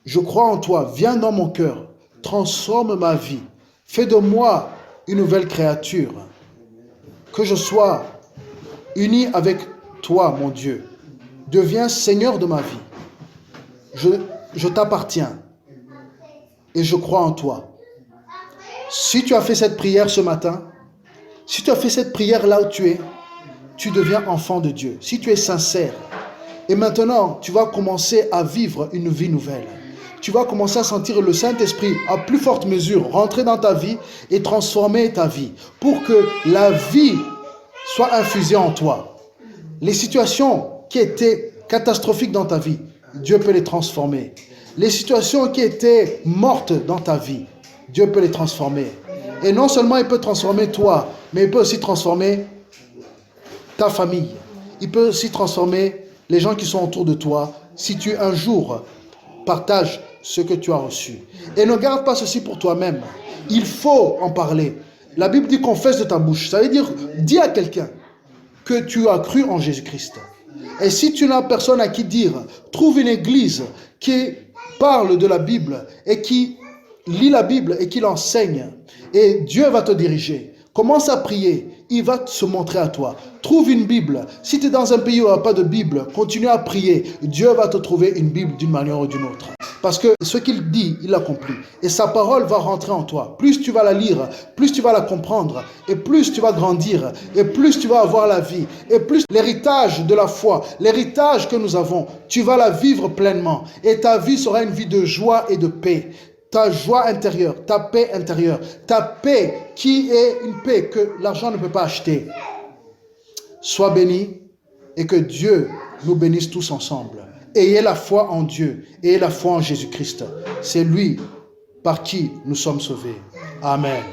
Je crois en toi, viens dans mon cœur, transforme ma vie, fais de moi une nouvelle créature, que je sois uni avec toi, mon Dieu. Deviens Seigneur de ma vie. Je t'appartiens et je crois en toi. Si tu as fait cette prière ce matin, si tu as fait cette prière là où tu es, tu deviens enfant de Dieu. Si tu es sincère, et maintenant, tu vas commencer à vivre une vie nouvelle. Tu vas commencer à sentir le Saint-Esprit à plus forte mesure rentrer dans ta vie et transformer ta vie pour que la vie soit infusée en toi. Les situations qui étaient catastrophiques dans ta vie, Dieu peut les transformer. Les situations qui étaient mortes dans ta vie, Dieu peut les transformer. Et non seulement il peut transformer toi, mais il peut aussi transformer ta famille. Il peut aussi transformer les gens qui sont autour de toi, si tu un jour partages ce que tu as reçu. Et ne garde pas ceci pour toi-même. Il faut en parler. La Bible dit confesse de ta bouche. Ça veut dire, dis à quelqu'un que tu as cru en Jésus-Christ. Et si tu n'as personne à qui dire, trouve une église qui parle de la Bible et qui lit la Bible et qui l'enseigne. Et Dieu va te diriger. Commence à prier, il va se montrer à toi. Trouve une Bible. Si tu es dans un pays où il n'y a pas de Bible, continue à prier. Dieu va te trouver une Bible d'une manière ou d'une autre. Parce que ce qu'il dit, il l'accomplit. Et sa parole va rentrer en toi. Plus tu vas la lire, plus tu vas la comprendre. Et plus tu vas grandir. Et plus tu vas avoir la vie. Et plus l'héritage de la foi, l'héritage que nous avons, tu vas la vivre pleinement. Et ta vie sera une vie de joie et de paix. Ta joie intérieure, ta paix intérieure, ta paix qui est une paix que l'argent ne peut pas acheter. Sois béni et que Dieu nous bénisse tous ensemble. Ayez la foi en Dieu, ayez la foi en Jésus-Christ. C'est lui par qui nous sommes sauvés. Amen.